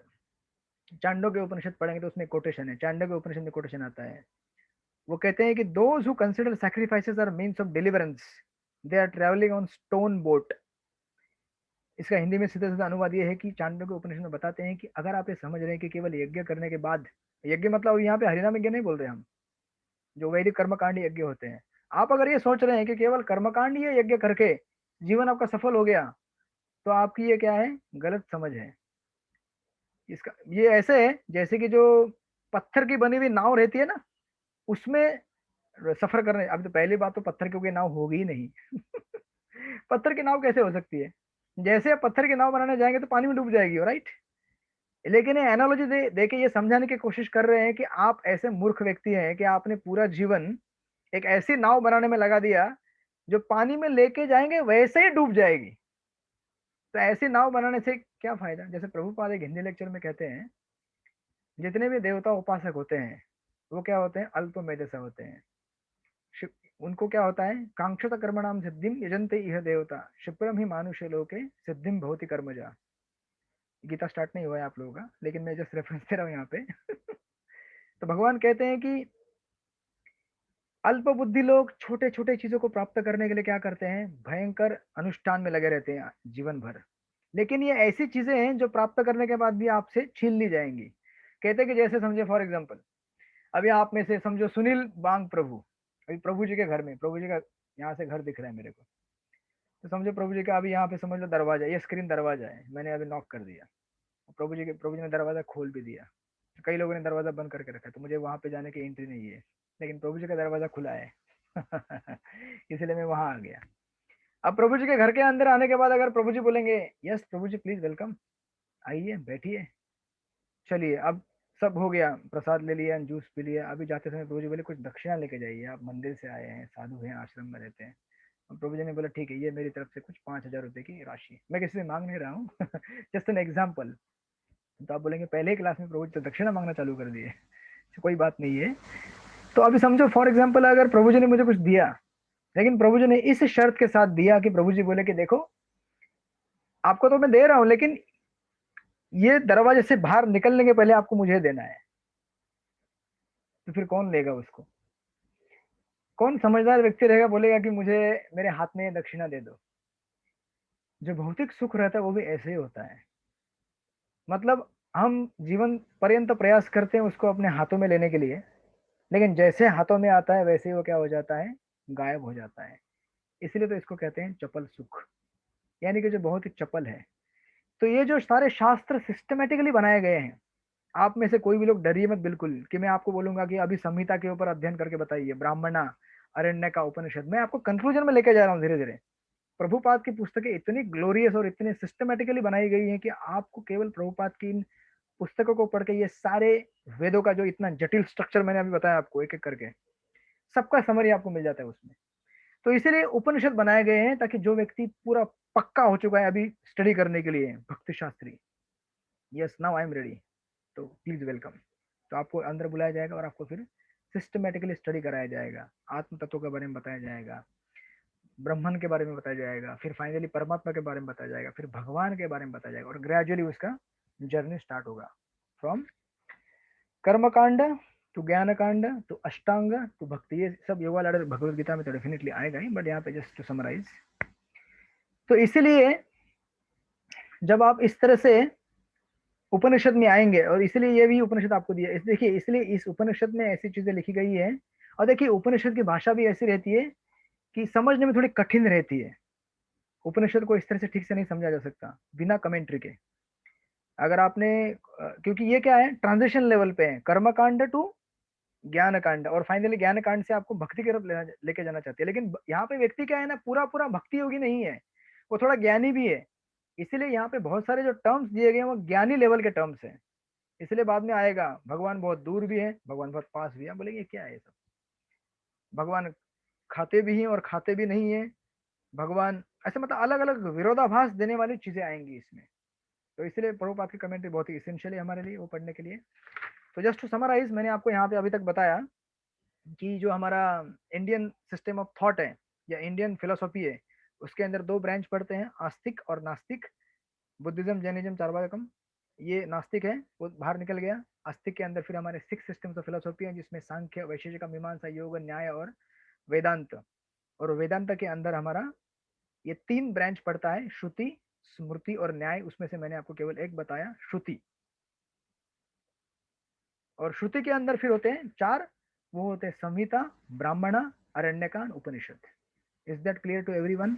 चांडोक्य उपनिषद पढ़ेंगे तो उसमें कोटेशन है, चांडोक्य उपनिषद में कोटेशन आता है। वो कहते हैं कि those who consider sacrifices are means of deliverance, they are travelling on stone boat. इसका हिंदी में सीधा सीधा अनुवाद ये है कि चांडोक्य उपनिषद में बताते हैं कि अगर आप ये समझ रहे हैं कि केवल यज्ञ करने के बाद, यज्ञ मतलब यहाँ पे हरिनाम यज्ञ नहीं बोल रहे हम, जो वैदिक कर्मकांड यज्ञ होते हैं, आप अगर ये सोच रहे हैं कि केवल कर्मकांड ये यज्ञ करके जीवन आपका सफल हो गया, तो आपकी ये क्या है, गलत समझ है। इसका ये ऐसे है जैसे कि जो पत्थर की बनी हुई नाव रहती है ना, उसमें सफर करने, अभी तो पहली बात तो पत्थर की कोई नाव होगी ही नहीं पत्थर की नाव कैसे हो सकती है? जैसे आप पत्थर की नाव बनाने जाएंगे तो पानी में डूब जाएगी, राइट। लेकिन ये एनालॉजी दे के ये समझाने की कोशिश कर रहे हैं कि आप ऐसे मूर्ख व्यक्ति हैं कि आपने पूरा जीवन एक ऐसी नाव बनाने में लगा दिया जो पानी में लेके जाएंगे वैसे ही डूब जाएगी। तो ऐसी नाव बनाने से क्या फायदा? जैसे प्रभुपाद एक हिंदी लेक्चर में कहते हैं, जितने भी देवता उपासक होते हैं वो क्या होते हैं? अल्प मेधसा होते हैं। उनको क्या होता है? कांक्षत कर्मणाम सिद्धिम यजन्ते इह देवता क्षिप्रम ही मानुष्य लोके सिद्धिम भवति कर्मजा। गीता स्टार्ट नहीं हुआ है आप लोगों का, लेकिन मैं जस्ट रेफरेंस दे रहा हूँ यहाँ पे तो भगवान कहते हैं कि अल्प बुद्धि लोग छोटे छोटे चीजों को प्राप्त करने के लिए क्या करते हैं? भयंकर अनुष्ठान में लगे रहते हैं जीवन भर। लेकिन ये ऐसी चीजें हैं जो प्राप्त करने के बाद भी आपसे छीन ली जाएंगी। कहते हैं कि जैसे समझे फॉर एग्जाम्पल, अभी आप में से समझो सुनील बांग प्रभु, अभी प्रभु जी के घर में, प्रभु जी का यहाँ से घर दिख रहा है मेरे को, तो समझो प्रभु जी का अभी यहाँ पे समझ लो दरवाजा, ये स्क्रीन दरवाजा है, मैंने अभी नॉक कर दिया, प्रभु जी ने दरवाजा खोल भी दिया। तो कई लोगों ने दरवाजा बंद करके रखा है, तो मुझे वहां पे जाने की एंट्री नहीं है, लेकिन प्रभु जी का दरवाजा खुला है इसलिए मैं वहां आ गया। अब प्रभु जी के घर के अंदर आने के बाद अगर प्रभु जी बोलेंगे यस प्रभु जी प्लीज वेलकम, आइए बैठिए, चलिए अब सब हो गया, प्रसाद ले लिया, जूस पी लिया, अभी जाते समय प्रभु जी बोले कुछ दक्षिणा लेके जाइए, आप मंदिर से आए हैं, साधु हैं, आश्रम में रहते हैं। और प्रभु जी ने बोला ठीक है, ये मेरी तरफ से कुछ 5,000 रुपए की राशि, मैं किसी से मांग नहीं रहा हूँ जस्ट एन एग्जाम्पल। तो आप बोलेंगे पहले ही क्लास में प्रभु जी तो दक्षिणा मांगना चालू कर दिए, तो कोई बात नहीं है। तो अभी समझो फॉर एग्जाम्पल अगर प्रभु जी ने मुझे कुछ दिया, लेकिन प्रभु जी ने इस शर्त के साथ दिया कि प्रभु जी बोले कि देखो आपको तो मैं दे रहा हूं, लेकिन ये दरवाजे से बाहर निकलने के पहले आपको मुझे देना है, तो फिर कौन लेगा उसको? कौन समझदार व्यक्ति रहेगा, बोलेगा कि मुझे मेरे हाथ में दक्षिणा दे दो? जो भौतिक सुख रहता है वो भी ऐसे ही होता है। मतलब हम जीवन पर्यंत प्रयास करते हैं उसको अपने हाथों में लेने के लिए, लेकिन जैसे हाथों में आता है वैसे ही वो क्या हो जाता है? गायब हो जाता है। इसलिए तो इसको कहते हैं चपल सुख, यानी कि जो बहुत ही चपल है। तो ये जो सारे शास्त्र सिस्टमेटिकली बनाए गए हैं, आप में से कोई भी लोग डरिए मत बिल्कुल कि मैं आपको बोलूंगा कि अभी संहिता के ऊपर अध्ययन करके बताइए, ब्राह्मणा, अरण्य का, उपनिषद, मैं आपको कंक्लूजन में लेके जा रहा हूँ धीरे धीरे। प्रभुपाद की पुस्तकें इतनी ग्लोरियस और इतनी सिस्टमेटिकली बनाई गई हैं कि आपको केवल प्रभुपाद की इन पुस्तकों को पढ़ के ये सारे वेदों का जो इतना जटिल स्ट्रक्चर मैंने अभी बताया आपको एक एक करके, सबका समरी आपको मिल जाता है उसमें। तो इसीलिए उपनिषद बनाए गए हैं ताकि जो व्यक्ति पूरा पक्का हो चुका है अभी स्टडी करने के लिए भक्ति Shastri, yes now I am ready, तो प्लीज वेलकम। तो आपको अंदर बुलाया जाएगा और आपको फिर सिस्टमेटिकली स्टडी कराया जाएगा, आत्म तत्व के बारे में बताया जाएगा, ब्रह्मन के बारे में बताया जाएगा, फिर फाइनली परमात्मा के बारे में बताया जाएगा, फिर भगवान के बारे में बताया जाएगा, और ग्रेजुअली उसका जर्नी स्टार्ट होगा फ्रॉम कर्मकांड टू ज्ञान कांड टू अष्टांग टू भक्ति। ये सब योगा लड़र भगवत गीता में तो डेफिनेटली आएगा ही, बट यहाँ पे जस्ट टू समराइज। तो इसीलिए जब आप इस तरह से उपनिषद में आएंगे, और इसलिए ये भी उपनिषद आपको दिया, इस देखिए इसलिए इस उपनिषद में ऐसी चीजें लिखी गई है, और देखिए उपनिषद की भाषा भी ऐसी रहती है कि समझने में थोड़ी कठिन रहती है। उपनिषद को इस तरह से ठीक से नहीं समझा जा सकता बिना कमेंट्री के। अगर आपने क्योंकि ये क्या है, ट्रांजिशन लेवल पे है, कर्म कांड टू ज्ञान कांड, और फाइनली ज्ञान कांड से आपको भक्ति की तरफ लेके जाना चाहते हैं। लेकिन यहाँ पे व्यक्ति क्या है ना, पूरा पूरा भक्ति योगी नहीं है, वो थोड़ा ज्ञानी भी है। इसीलिए यहाँ पे बहुत सारे जो टर्म्स दिए गए हैं वो ज्ञानी लेवल के टर्म्स हैं। इसलिए बाद में आएगा भगवान बहुत दूर भी है, भगवान बहुत पास भी है, बोलेंगे क्या है सब, भगवान खाते भी हैं और खाते भी नहीं है, भगवान ऐसे, मतलब अलग अलग विरोधाभास देने वाली चीजें आएंगी इसमें। तो इसलिए प्रभुपाद की कमेंट्री बहुत ही इसेंशियल है हमारे लिए वो पढ़ने के लिए। तो जस्ट टू समराइज, मैंने आपको यहाँ पे अभी तक बताया कि जो हमारा इंडियन सिस्टम ऑफ थॉट है या इंडियन फिलोसॉफी है, उसके अंदर दो ब्रांच पढ़ते हैं, आस्तिक और नास्तिक। बुद्धिज्म, जैनिज्म, चार्वाकम, ये नास्तिक है, वो बाहर निकल गया। आस्तिक के अंदर फिर हमारे 6 सिस्टम्स ऑफ फिलोसॉफी हैं, जिसमें सांख्य, वैशेषिक, मीमांसा, योग, न्याय और वेदांत। और वेदांत के अंदर हमारा ये 3 ब्रांच पड़ता है, श्रुति, स्मृति और न्याय। उसमें से मैंने आपको केवल एक बताया, श्रुति। और श्रुति के अंदर फिर होते हैं 4, वो होते हैं Samhita, Brahmana, Aranyakanda, Upanishad. Is that clear to everyone?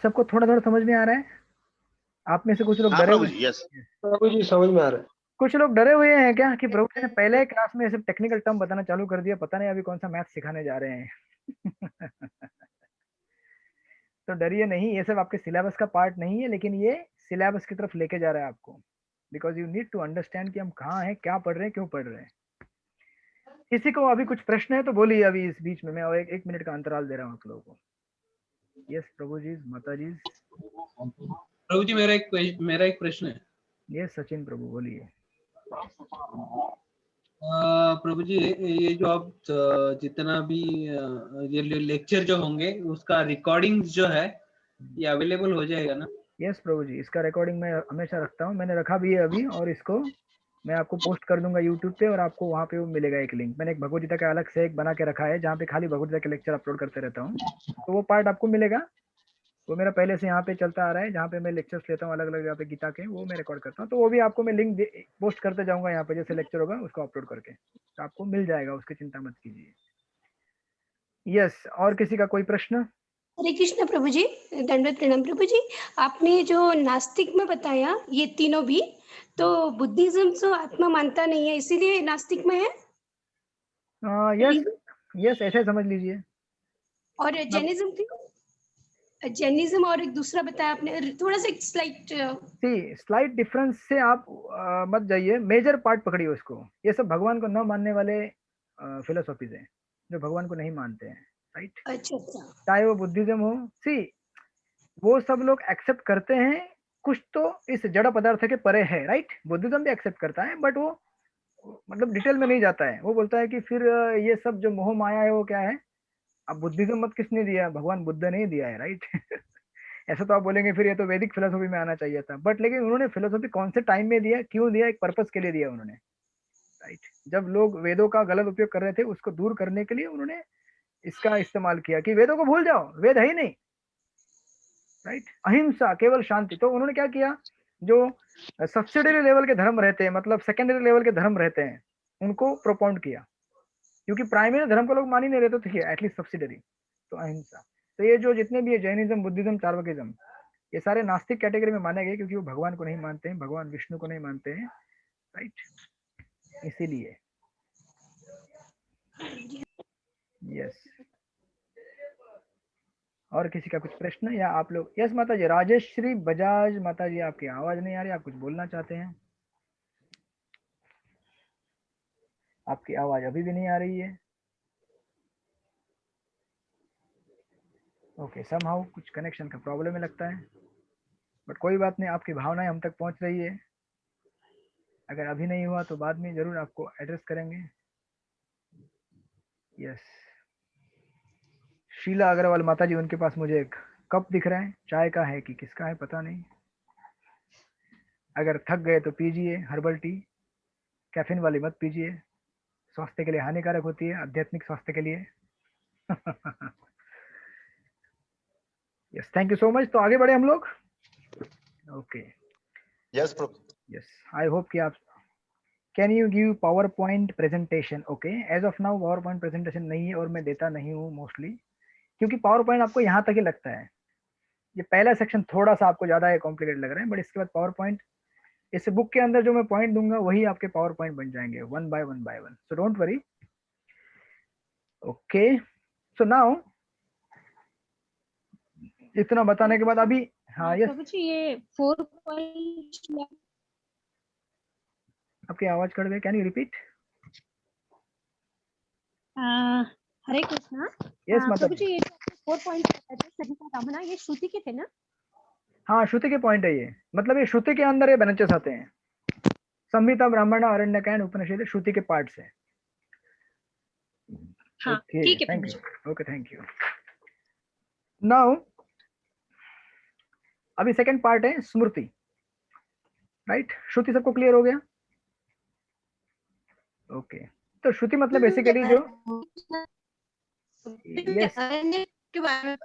सबको थोड़ा थोड़ा समझ में आ रहा है? आप में से कुछ लोग
हाँ
डरे
प्रभु
हुए
जी, यस।
प्रभु जी समझ में आ रहा है।
कुछ लोग डरे हुए हैं क्या कि प्रभु जी ने पहले क्लास में सिर्फ टेक्निकल टर्म बताना चालू कर दिया, पता नहीं अभी कौन सा मैथ सिखाने जा रहे हैं। तो डरिए नहीं, ये सब आपके सिलेबस का पार्ट नहीं है, लेकिन ये सिलेबस की तरफ लेके जा रहा है आपको, because you need to understand कि हम कहाँ हैं, क्या पढ़ रहे हैं, क्यों पढ़ रहे हैं। किसी को अभी कुछ प्रश्न है तो बोलिए अभी इस बीच में, मैं और एक मिनट का अंतराल दे रहा हूँ आप लोगों को। यस प्रभु जी, माता जी।
प्रभु जी मेरा एक प्रश्न है।
यस सचिन प्रभु बोलिए।
प्रभु जी ये जो आप जितना भी ये लेक्चर जो होंगे उसका रिकॉर्डिंग्स जो है ये अवेलेबल हो जाएगा ना?
यस प्रभु जी, इसका रिकॉर्डिंग मैं हमेशा रखता हूँ, मैंने रखा भी है अभी, और इसको मैं आपको पोस्ट कर दूंगा यूट्यूब पे, और आपको वहाँ पे वो मिलेगा एक लिंक। मैंने एक भगवद गीता का अलग से एक बना के रखा है जहाँ पे खाली भगवद गीता के लेक्चर अपलोड करते रहता हूँ, तो वो पार्ट आपको मिलेगा। वो मेरा पहले से यहाँ पे चलता आ रहा है, जहाँ पे मैं लेक्चर्स लेता हूँ अलग अलग जगह पे गीता के, वो मैं रिकॉर्ड करता हूँ, तो वो भी आपको मैं लिंक पोस्ट करते जाऊंगा यहाँ पे, जैसे लेक्चर होगा उसको अपलोड करके, तो आपको मिल जाएगा, उसकी चिंता मत कीजिए। यस, और किसी का कोई प्रश्न?
हरे कृष्ण प्रभु जी, दंडवत प्रणाम प्रभु जी। आपने जो नास्तिक में बताया ये तीनों भी, तो बुद्धिज्म तो आत्मा मानता नहीं है इसीलिए नास्तिक में है।
यस यस, ऐसे समझ लीजिए।
और जैनिज्म थी, जैनिज्म और एक दूसरा बताया आपने, थोड़ा सा
स्लाइट डिफरेंस से आप मत जाइए, मेजर पार्ट पकड़िए उसको। ये सब भगवान को न मानने वाले फिलोसॉफीज हैं, जो भगवान को नहीं मानते हैं, राइट।
अच्छा अच्छा,
चाहे वो बुद्धिज्म हो, सी वो सब लोग एक्सेप्ट करते हैं कुछ तो इस जड़ पदार्थ के परे है, राइट। बुद्धिज्म भी एक्सेप्ट करता है, बट वो मतलब डिटेल में नहीं जाता है। वो बोलता है कि फिर ये सब जो मोह माया है वो क्या है। अब बुद्धिज्म मत किसने दिया? भगवान बुद्ध ने ही दिया है, राइट। ऐसा तो आप बोलेंगे फिर ये तो वैदिक फिलोसॉफी में आना चाहिए था, बट लेकिन उन्होंने फिलोसॉफी कौन से टाइम में दिया, क्यों दिया? एक पर्पस के लिए दिया उन्होंने, राइट। जब लोग वेदों का गलत उपयोग कर रहे थे, उसको दूर करने के लिए उन्होंने इसका इस्तेमाल किया कि वेदों को भूल जाओ, वेद है ही नहीं, राइट। अहिंसा, केवल शांति। तो उन्होंने क्या किया, जो सब्सिडरी लेवल के धर्म रहते हैं, मतलब सेकेंडरी लेवल के धर्म रहते हैं, उनको प्रोपाउंड किया, क्योंकि प्राइमरी धर्म को लोग मान ही नहीं रहे, तो ठीक है एटलीस्ट सब्सिडरी, तो अहिंसा। तो ये जो जितने भी है जैनिज्म, बुद्धिज्म, चार्वाकिज्म, ये सारे नास्तिक कैटेगरी में माने गए, क्योंकि वो भगवान को नहीं मानते हैं, भगवान विष्णु को नहीं मानते हैं, राइट, इसीलिए। यस, और किसी का कुछ प्रश्न या आप लोग? यस माता जी, राजेश श्री बजाज माता जी, आपकी आवाज नहीं आ रही, आप कुछ बोलना चाहते हैं? आपकी आवाज अभी भी नहीं आ रही है। ओके, समहाउ कुछ कनेक्शन का प्रॉब्लम है लगता है, बट कोई बात नहीं, आपकी भावनाएं हम तक पहुंच रही है। अगर अभी नहीं हुआ तो बाद में जरूर आपको एड्रेस करेंगे। यस, शीला अग्रवाल माता जी, उनके पास मुझे एक कप दिख रहा है, चाय का है कि किसका है पता नहीं। अगर थक गए तो पीजिए हर्बल टी, कैफीन वाली मत पीजिए, स्वास्थ्य के लिए हानिकारक होती है, आध्यात्मिक स्वास्थ्य के लिए। Yes, thank you so much. तो आगे बढ़े हम लोग। ओके,
यस प्रभु।
यस, आई होप कि आप, can you give PowerPoint presentation? Okay, as of now PowerPoint presentation नहीं है, और मैं देता नहीं हूँ मोस्टली, क्योंकि पावर पॉइंट आपको यहाँ तक ही लगता है। ये पहला सेक्शन थोड़ा सा आपको ज्यादा कॉम्प्लिकेटेड लग रहा है, बट इसके बाद पावर पॉइंट, इस बुक के अंदर जो मैं पॉइंट दूंगा वही आपके पावर पॉइंट बन जाएंगे, one by one, so don't worry. Okay, so now इतना बताने के बाद अभी, हाँ यस,
प्रभु जी ये 4
आपकी आवाज कट गई, can you repeat?
Hare Krishna.
Yes माता
प्रभु
जी।
जी ये 4 पॉइंट सभी का कामना, ये श्रुति के थे ना?
हाँ, श्रुति के पॉइंट है ये, मतलब ये श्रुति के अंदर ये बेंचेस आते हैं। संहिता, ब्राह्मण, अरण्यकांड, उपनिषद श्रुति के पार्ट्स हैं।
हाँ
ओके,
ठीक है
थैंक
प्रभु जी।
You. Okay, thank you. Now अभी सेकंड पार्ट है स्मृति, राइट। श्रुति सबको क्लियर हो गया? ओके, तो श्रुति मतलब बेसिकली जो, यस,
के बारे में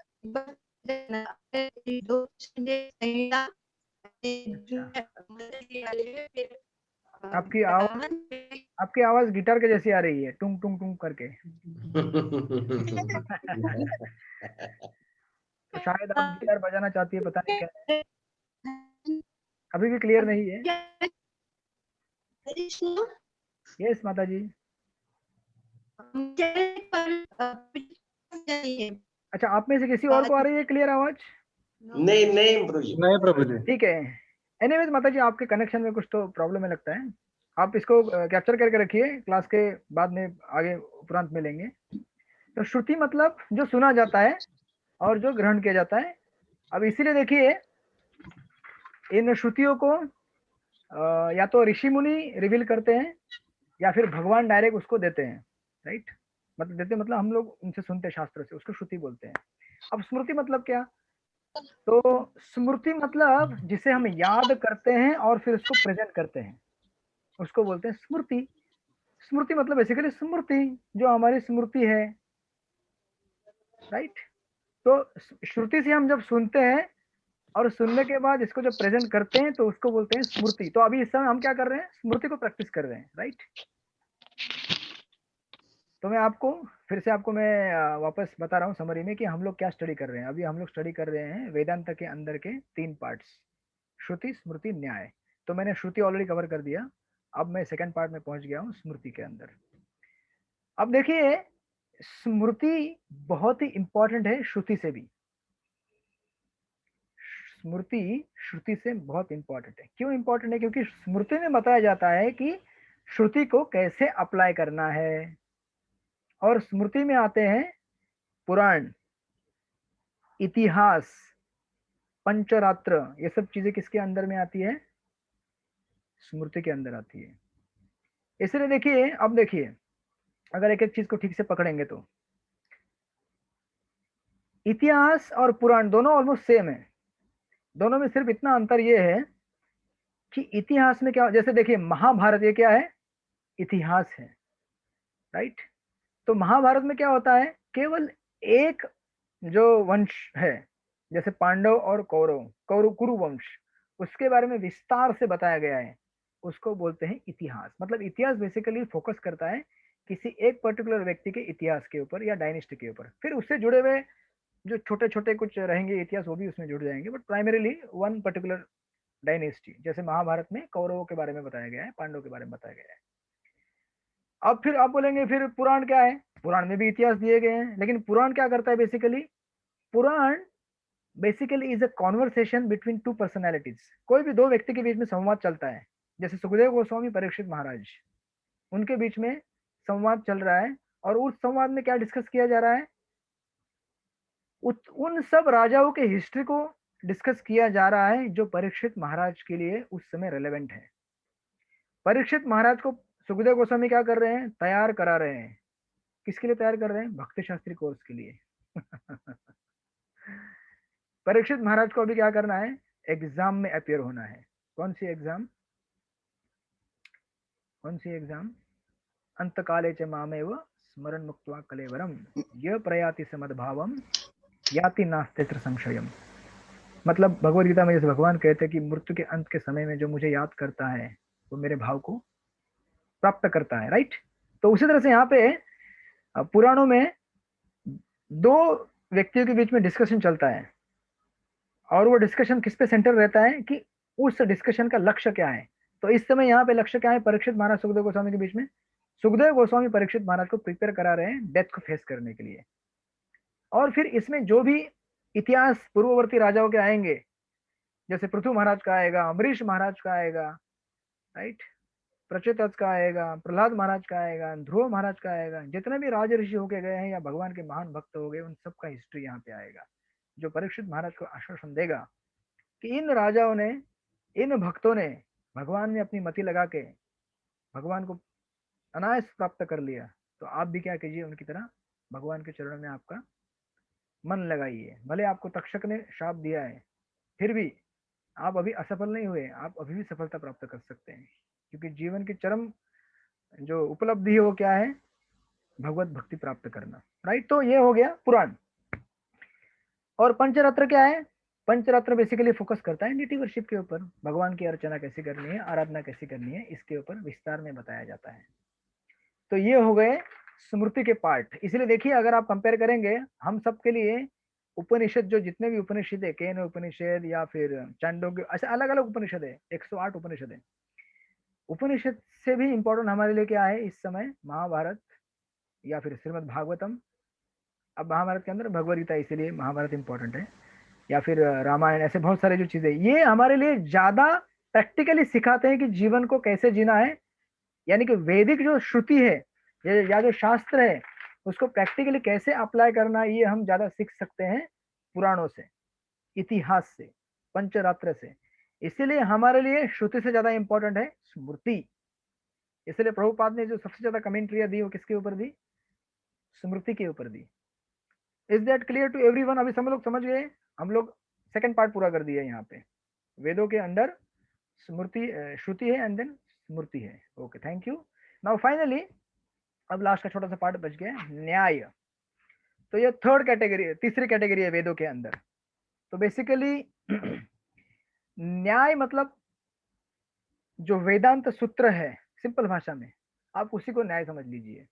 आपकी आवाज गिटार के जैसी आ रही है, टुंग टुंग टुंग करके। तो शायद आप गिटार बजाना चाहती है, पता नहीं क्या है, अभी भी क्लियर नहीं है।
कृष्ण
यस माता जी। अच्छा, आप में से किसी और को आ रही है क्लियर आवाज?
नहीं नहीं प्रभु जी।
नहीं प्रभु जी।
ठीक है। एनीवेज माता जी, आपके कनेक्शन में कुछ तो प्रॉब्लम है लगता है। आप इसको कैप्चर करके रखिए, क्लास के बाद में आगे उपरांत मिलेंगे। तो श्रुति मतलब जो सुना जाता है और जो ग्रहण किया जाता है। अब इसीलिए देखिए, इन श्रुतियों को या तो ऋषि मुनि रिवील करते हैं या फिर भगवान डायरेक्ट उसको देते हैं, राइट। मतलब देते मतलब हम लोग उनसे सुनते हैं शास्त्र से, उसको श्रुति बोलते हैं। अब स्मृति मतलब क्या? तो स्मृति मतलब जिसे हम याद करते हैं और फिर उसको प्रेजेंट करते हैं, उसको बोलते हैं स्मृति। स्मृति मतलब बेसिकली स्मृति, जो हमारी स्मृति है, राइट। तो श्रुति से हम जब सुनते हैं और सुनने के बाद इसको जब प्रेजेंट करते हैं तो उसको बोलते हैं स्मृति। तो अभी इस समय हम क्या कर रहे हैं? स्मृति को प्रैक्टिस कर रहे हैं, राइट। तो मैं आपको फिर से आपको मैं वापस बता रहा हूँ समरी में कि हम लोग क्या स्टडी कर रहे हैं। अभी हम लोग स्टडी कर रहे हैं वेदांत के अंदर के 3 पार्ट्स, श्रुति, स्मृति, न्याय। तो मैंने श्रुति ऑलरेडी कवर कर दिया, अब मैं सेकंड पार्ट में पहुंच गया हूँ, स्मृति के अंदर। अब देखिए, स्मृति बहुत ही इंपॉर्टेंट है श्रुति से भी। स्मृति श्रुति से बहुत इंपॉर्टेंट है। क्यों इंपॉर्टेंट है? क्योंकि स्मृति में बताया जाता है कि श्रुति को कैसे अप्लाई करना है। और स्मृति में आते हैं पुराण, इतिहास, पंचरात्र, ये सब चीजें किसके अंदर में आती है? स्मृति के अंदर आती है। इसलिए देखिए, अब देखिए, अगर एक एक चीज को ठीक से पकड़ेंगे तो इतिहास और पुराण दोनों ऑलमोस्ट सेम है। दोनों में सिर्फ इतना अंतर ये है कि इतिहास में क्या, जैसे देखिए महाभारत, ये क्या है? इतिहास है, राइट। तो महाभारत में क्या होता है? केवल एक जो वंश है, जैसे पांडव और कौरव, कुरु वंश, उसके बारे में विस्तार से बताया गया है, उसको बोलते हैं इतिहास। मतलब इतिहास बेसिकली फोकस करता है किसी एक पर्टिकुलर व्यक्ति के इतिहास के ऊपर या डायनेस्टी के ऊपर। फिर उससे जुड़े हुए जो छोटे छोटे कुछ रहेंगे इतिहास, वो भी उसमें जुड़ जाएंगे, but primarily one particular dynasty. जैसे महाभारत में कौरवों के बारे में बताया गया है, पांडवों के बारे में बताया गया है। अब फिर आप बोलेंगे फिर पुराण क्या है? पुराण में भी इतिहास दिए गए हैं, लेकिन पुराण क्या करता है बेसिकली? पुराण basically is a conversation between 2 personalities. कोई भी 2 व्यक्ति के बीच में संवाद चलता है। जैसे सुखदेव गोस्वामी, परीक्षित महाराज, उनके बीच में संवाद चल रहा है, और उस संवाद में क्या डिस्कस किया जा रहा है? उन सब राजाओं के हिस्ट्री को डिस्कस किया जा रहा है जो परीक्षित महाराज के लिए उस समय रेलेवेंट है। परीक्षित महाराज को सुखदेव गोस्वामी क्या कर रहे हैं? तैयार करा रहे हैं। किसके लिए तैयार कर रहे हैं? भक्ति शास्त्री कोर्स के लिए। परीक्षित महाराज को अभी क्या करना है? एग्जाम में अपियर होना है। कौन सी एग्जाम? कौन सी एग्जाम? अंतकाले च मामेव स्मरण मुक्त्वा कलेवरम य प्रयाति समद्भावम याति नास्तेत्र संशयम। मतलब भगवद गीता में जैसे भगवान कहते हैं कि मृत्यु के अंत के समय में जो मुझे याद करता है वो मेरे भाव को प्राप्त करता है, राइट। तो उसी तरह से यहाँ पे पुराणों में 2 व्यक्तियों के बीच में डिस्कशन चलता है, और वो डिस्कशन किस पे सेंटर रहता है कि उस डिस्कशन का लक्ष्य क्या है। तो इस समय यहाँ पे लक्ष्य क्या है? परीक्षित महाराज सुखदेव गोस्वामी के बीच में सुखदेव गोस्वामी परीक्षित महाराज को प्रिपेयर करा रहे हैं डेथ को फेस करने के लिए। और फिर इसमें जो भी इतिहास पूर्ववर्ती राजाओं के आएंगे, जैसे पृथु महाराज का आएगा, अम्बरीश महाराज का आएगा, राइट, प्रचेतस का आएगा, प्रहलाद महाराज का आएगा, ध्रुव महाराज का आएगा, जितने भी राज ऋषि होके गए हैं या भगवान के महान भक्त हो गए, उन सबका हिस्ट्री यहाँ पे आएगा, जो परीक्षित महाराज को आश्वासन देगा कि इन राजाओं ने, इन भक्तों ने भगवान में अपनी मति लगा के भगवान को अनायास प्राप्त कर लिया। तो आप भी क्या कीजिए? उनकी तरह भगवान के चरणों में आपका मन लगाइए। भले आपको तक्षक ने शाप दिया है, फिर भी आप अभी असफल नहीं हुए, आप अभी भी सफलता प्राप्त कर सकते हैं, क्योंकि जीवन की चरम जो उपलब्धि है वो क्या है? भगवत भक्ति प्राप्त करना, राइट। तो ये हो गया पुराण। और पंचरत्न क्या है? पंचरत्न बेसिकली फोकस करता है डिटी वर्शिप के ऊपर। भगवान की अर्चना कैसे करनी है, आराधना कैसे करनी है, इसके ऊपर विस्तार में बताया जाता है। तो ये हो गए स्मृति के पार्ट। इसलिए देखिए, अगर आप कंपेयर करेंगे हम सब के लिए उपनिषद, जो जितने भी उपनिषद है, केन उपनिषद या फिर चांडोग्य, ऐसे अलग अलग उपनिषद है, 108 उपनिषद है। उपनिषद से भी इंपॉर्टेंट हमारे लिए क्या है इस समय? महाभारत या फिर श्रीमद् भागवतम। अब महाभारत के अंदर भगवद गीता, इसीलिए महाभारत इंपॉर्टेंट है, या फिर रामायण, ऐसे बहुत सारे जो चीजें ये हमारे लिए ज्यादा प्रैक्टिकली सिखाते हैं कि जीवन को कैसे जीना है। यानी कि वैदिक जो श्रुति है या जो शास्त्र है उसको प्रैक्टिकली कैसे अप्लाई करना, ये हम ज्यादा सीख सकते हैं पुराणों से, इतिहास से, पंचरात्र से। इसीलिए हमारे लिए श्रुति से ज्यादा इंपॉर्टेंट है स्मृति। इसलिए प्रभुपाद ने जो सबसे ज्यादा कमेंट्रियां दी वो किसके ऊपर दी? स्मृति के ऊपर दी। Is that clear to everyone? अभी सब लोग समझ गए? हम लोग सेकंड पार्ट पूरा कर दिया यहाँ पे। वेदों के अंदर स्मृति, श्रुति है एंड देन स्मृति है। Okay, thank you. Now finally अब लास्ट का छोटा सा पार्ट बच गया, न्याय। तो ये थर्ड कैटेगरी, तीसरी कैटेगरी है वेदों के अंदर। तो बेसिकली न्याय मतलब जो वेदांत सूत्र है, सिंपल भाषा में आप उसी को न्याय समझ लीजिए।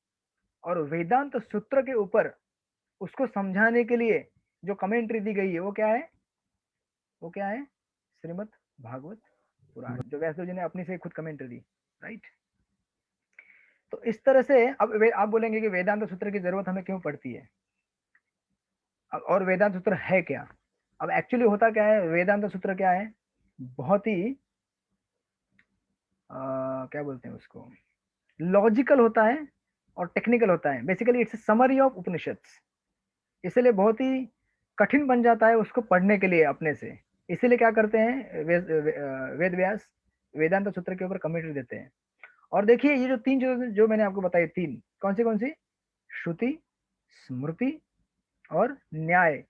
और वेदांत सूत्र के ऊपर उसको समझाने के लिए जो कमेंट्री दी गई है वो क्या है? वो क्या है? श्रीमद् भागवत पुराण, जो व्यासदेव जी ने अपनी से खुद कमेंट्री दी, राइट। तो इस तरह से अब आप बोलेंगे कि वेदांत सूत्र की जरूरत हमें क्यों पड़ती है और वेदांत सूत्र है क्या? अब एक्चुअली होता क्या है, वेदांत सूत्र क्या है, बहुत ही क्या बोलते हैं उसको, लॉजिकल होता है और टेक्निकल होता है। Basically it's summary of Upanishads, इसलिए बहुत ही कठिन बन जाता है उसको पढ़ने के लिए अपने से। इसीलिए क्या करते हैं, वेद व्यास वेदांत सूत्र के ऊपर कमेंट्री देते हैं। और देखिए ये जो तीन चीजें जो मैंने आपको बताई, तीन कौन सी? श्रुति, स्मृति और न्याय।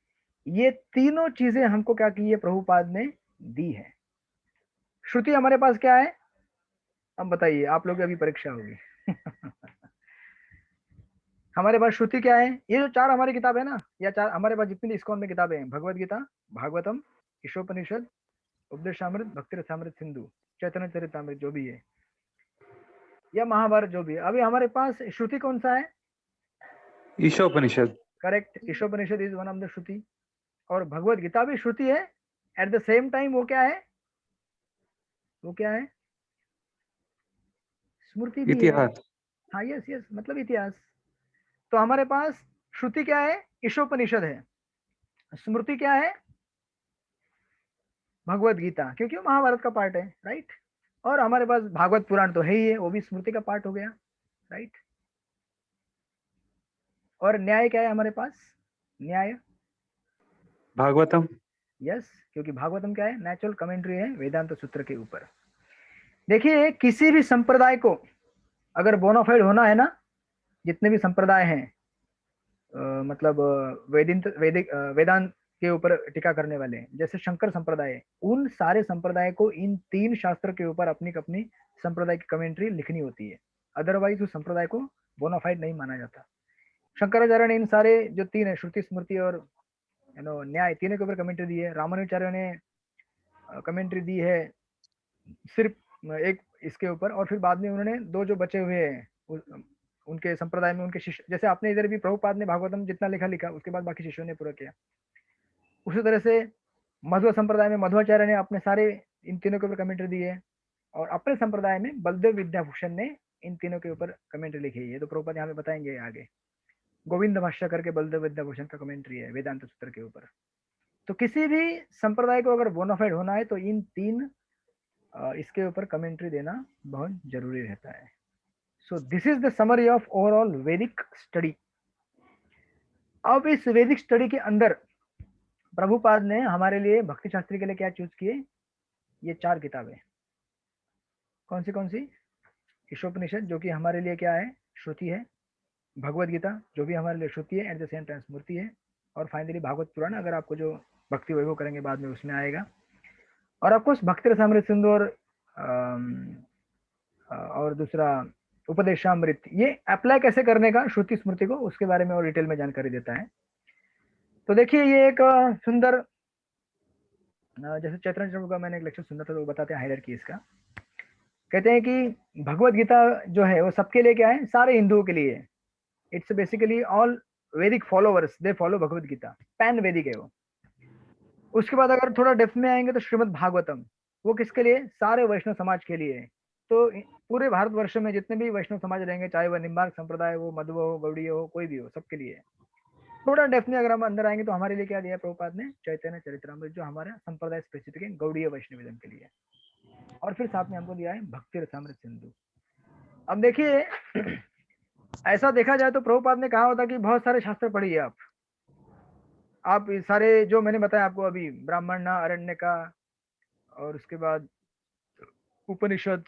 ये तीनों चीजें हमको क्या की है, प्रभुपाद ने दी है। श्रुति हमारे पास क्या है, अब बताइए, आप लोग की अभी परीक्षा होगी हमारे पास श्रुति क्या है? ये जो चार हमारी किताब है ना, या चार हमारे पास जितनी इस्कॉन में किताबें हैं, भगवद गीता, भागवतम, ईशोपनिषद, उपदेशामृत, भक्ति रसामृत सिंधु, चैतन्य चरितामृत जो भी है, या महाभारत जो भी है, अभी हमारे पास श्रुति कौन सा है?
Ishopanishad.
Correct, Ishopanishad is one of the Shruti. और भगवद गीता भी श्रुति है। एट द सेम टाइम वो क्या है? वो क्या है? स्मृति भी है।
इतिहास।
हाँ, यस यस, मतलब इतिहास। तो हमारे पास श्रुति क्या है? ईशोपनिषद है। स्मृति क्या है? भगवद गीता, क्योंकि वो महाभारत का पार्ट है, राइट। और हमारे पास भागवत पुराण तो है ही है, वो भी स्मृति का पार्ट हो गया, राइट। और न्याय क्या है हमारे पास? न्याय
भागवतम।
यस, क्योंकि भागवतम क्या है? नेचुरल कमेंट्री है वेदांत सूत्र के ऊपर। देखिए किसी भी संप्रदाय को अगर बोनाफाइड होना है ना, जितने भी संप्रदाय हैं, मतलब वेदांत के ऊपर टीका करने वाले, जैसे शंकर संप्रदाय, उन सारे संप्रदाय को इन तीन शास्त्र के ऊपर अपनी अपनी संप्रदाय की कमेंट्री लिखनी होती है, अदरवाइज उस संप्रदाय को बोनाफाइड नहीं माना जाता। शंकराचार्य ने इन सारे जो तीन है, श्रुति, स्मृति और न्याय, तीनों के ऊपर कमेंट्री दी है। रामानुजाचार्य ने कमेंट्री दी है सिर्फ एक इसके ऊपर, और फिर बाद में उन्होंने दो जो बचे हुए हैं उनके संप्रदाय में उनके शिष्य, जैसे आपने इधर भी प्रभुपाद ने भागवतम जितना लिखा, उसके बाद बाकी शिष्यों ने पूरा किया। उसी तरह से मध्व संप्रदाय में मध्वाचार्य ने अपने सारे इन तीनों के ऊपर कमेंट्री दी है, और अपने संप्रदाय में बलदेव विद्याभूषण ने इन तीनों के ऊपर कमेंट्री लिखी है। तो प्रभुपाद यहाँ पे बताएंगे आगे। गोविंद भाष्य करके बलदेव विद्याभूषण का कमेंट्री है वेदांत सूत्र के ऊपर। तो किसी भी संप्रदाय को अगर बोनाफाइड होना है तो इन तीन इसके ऊपर कमेंट्री देना बहुत जरूरी रहता है। So this is the summary of overall वैदिक स्टडी। अब इस वैदिक स्टडी के अंदर प्रभुपाद ने हमारे लिए भक्ति शास्त्री के लिए क्या चूज किए? ये चार किताबें। कौन सी? ईशोपनिषद, जो कि हमारे लिए क्या है? श्रुति है। भगवद गीता, जो भी हमारे लिए श्रुति है, एट द सेम टाइम स्मृति है। और फाइनली भागवत पुराण, अगर आपको जो भक्ति वैभव करेंगे बाद में उसमें आएगा। और ऑफकोर्स भक्ति रसामृत सिंधु और दूसरा उपदेशामृत। ये अप्लाई कैसे करने का श्रुति स्मृति को, उसके बारे में और डिटेल में जानकारी देता है। तो देखिए ये एक सुंदर, जैसे चैतन्य चंद्र का मैंने एक लेक्चर सुना था तो वो बताते हैं हाईलाइट की इसका। कहते हैं कि भगवद गीता जो है वो सबके लिए क्या है? सारे हिंदुओं के लिए। It's basically all Vedic followers, they follow Bhagavad Gita, pan Vedic है वो। उसके बाद अगर थोड़ा डेप्थ में आएंगे तो श्रीमद् भागवतम, वो किसके लिए? सारे वैष्णव समाज के लिए। तो पूरे भारतवर्ष में जितने भी वैष्णव समाज रहेंगे, चाहे वह निम्बार्क संप्रदाय हो, मध्व हो, गौड़ीय हो, कोई भी हो, सबके लिए थोड़ा डेप्थ में अगर हम अंदर आएंगे तो हमारे लिए क्या दिया प्रभुपाद ने, चैतन्य चरित्रामृत, जो हमारा संप्रदाय स्पेसिफिक है गौड़ीय वैष्णविज्म के लिए। और फिर साथ में हमको दिया है भक्ति रसामृत सिंधु। अब देखिए ऐसा देखा जाए तो प्रभुपाद ने कहा होता कि बहुत सारे शास्त्र पढ़िए आप सारे जो मैंने बताया आपको अभी, ब्राह्मण, अरण्य का, और उसके बाद उपनिषद,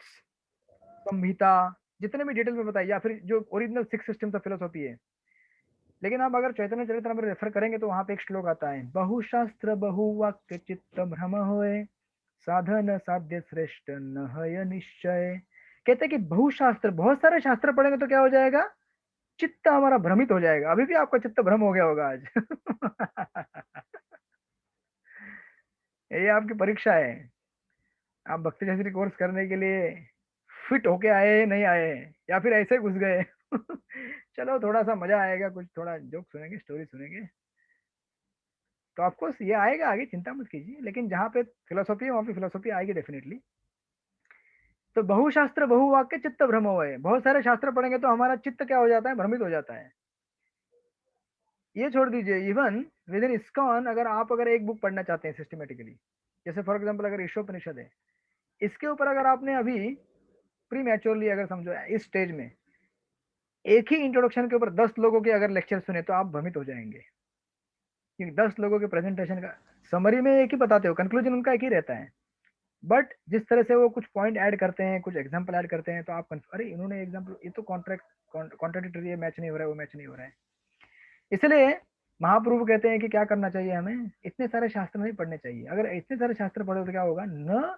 संहिता, जितने भी डिटेल में बताइए, या फिर जो ओरिजिनल 6 सिस्टम्स ऑफ फिलोसॉफी है। लेकिन आप अगर चैतन्य चरित्रामृत रेफर करेंगे तो वहां पे एक श्लोक आता है, बहुशास्त्र बहुवाक्य चित्त भ्रम होए, साधन साध्य श्रेष्ठ न है निश्चय। कहते हैं कि बहुशास्त्र, बहुत सारे शास्त्र पढ़ेंगे तो क्या हो जाएगा, चित्त हमारा भ्रमित हो जाएगा। अभी भी आपका चित्त भ्रम हो गया होगा आज ये आपकी परीक्षा है, आप भक्ति शास्त्री कोर्स करने के लिए फिट होके आए नहीं आए, या फिर ऐसे घुस गए चलो थोड़ा सा मजा आएगा, कुछ थोड़ा जोक सुनेंगे, स्टोरी सुनेंगे, तो आपको ये आएगा आगे, चिंता मत कीजिए। लेकिन जहाँ पे फिलोसॉफी है वहाँ पे फिलोसॉफी आएगी डेफिनेटली। तो बहुशास्त्र बहुवाक्य चित्त भ्रम हो है, बहुत सारे शास्त्र पढ़ेंगे तो हमारा चित्त क्या हो जाता है, भ्रमित हो जाता है। ये छोड़ दीजिए, इवन विद इन इस्कॉन अगर आप अगर एक बुक पढ़ना चाहते हैं सिस्टमेटिकली, जैसे फॉर एग्जाम्पल अगर ईशोपनिषद है, इसके ऊपर अगर आपने अभी प्री मैच्योरली अगर समझो इस स्टेज में एक ही इंट्रोडक्शन के ऊपर 10 लोगों के अगर लेक्चर सुने तो आप भ्रमित हो जाएंगे, क्योंकि 10 लोगों के प्रेजेंटेशन का समरी में एक ही बताते हो, कंक्लूजन उनका एक ही रहता है, बट जिस तरह से वो कुछ पॉइंट ऐड करते हैं, कुछ एग्जांपल ऐड करते हैं, तो आप अरे इन्होंने एग्जांपल, ये तो कॉन्ट्राडिक्टरी है, मैच नहीं हो रहा है, वो मैच नहीं हो रहा है। इसलिए महाप्रभु कहते हैं कि क्या करना चाहिए हमें, इतने सारे शास्त्र नहीं पढ़ने चाहिए। अगर इतने सारे शास्त्र पढ़ो तो क्या होगा, न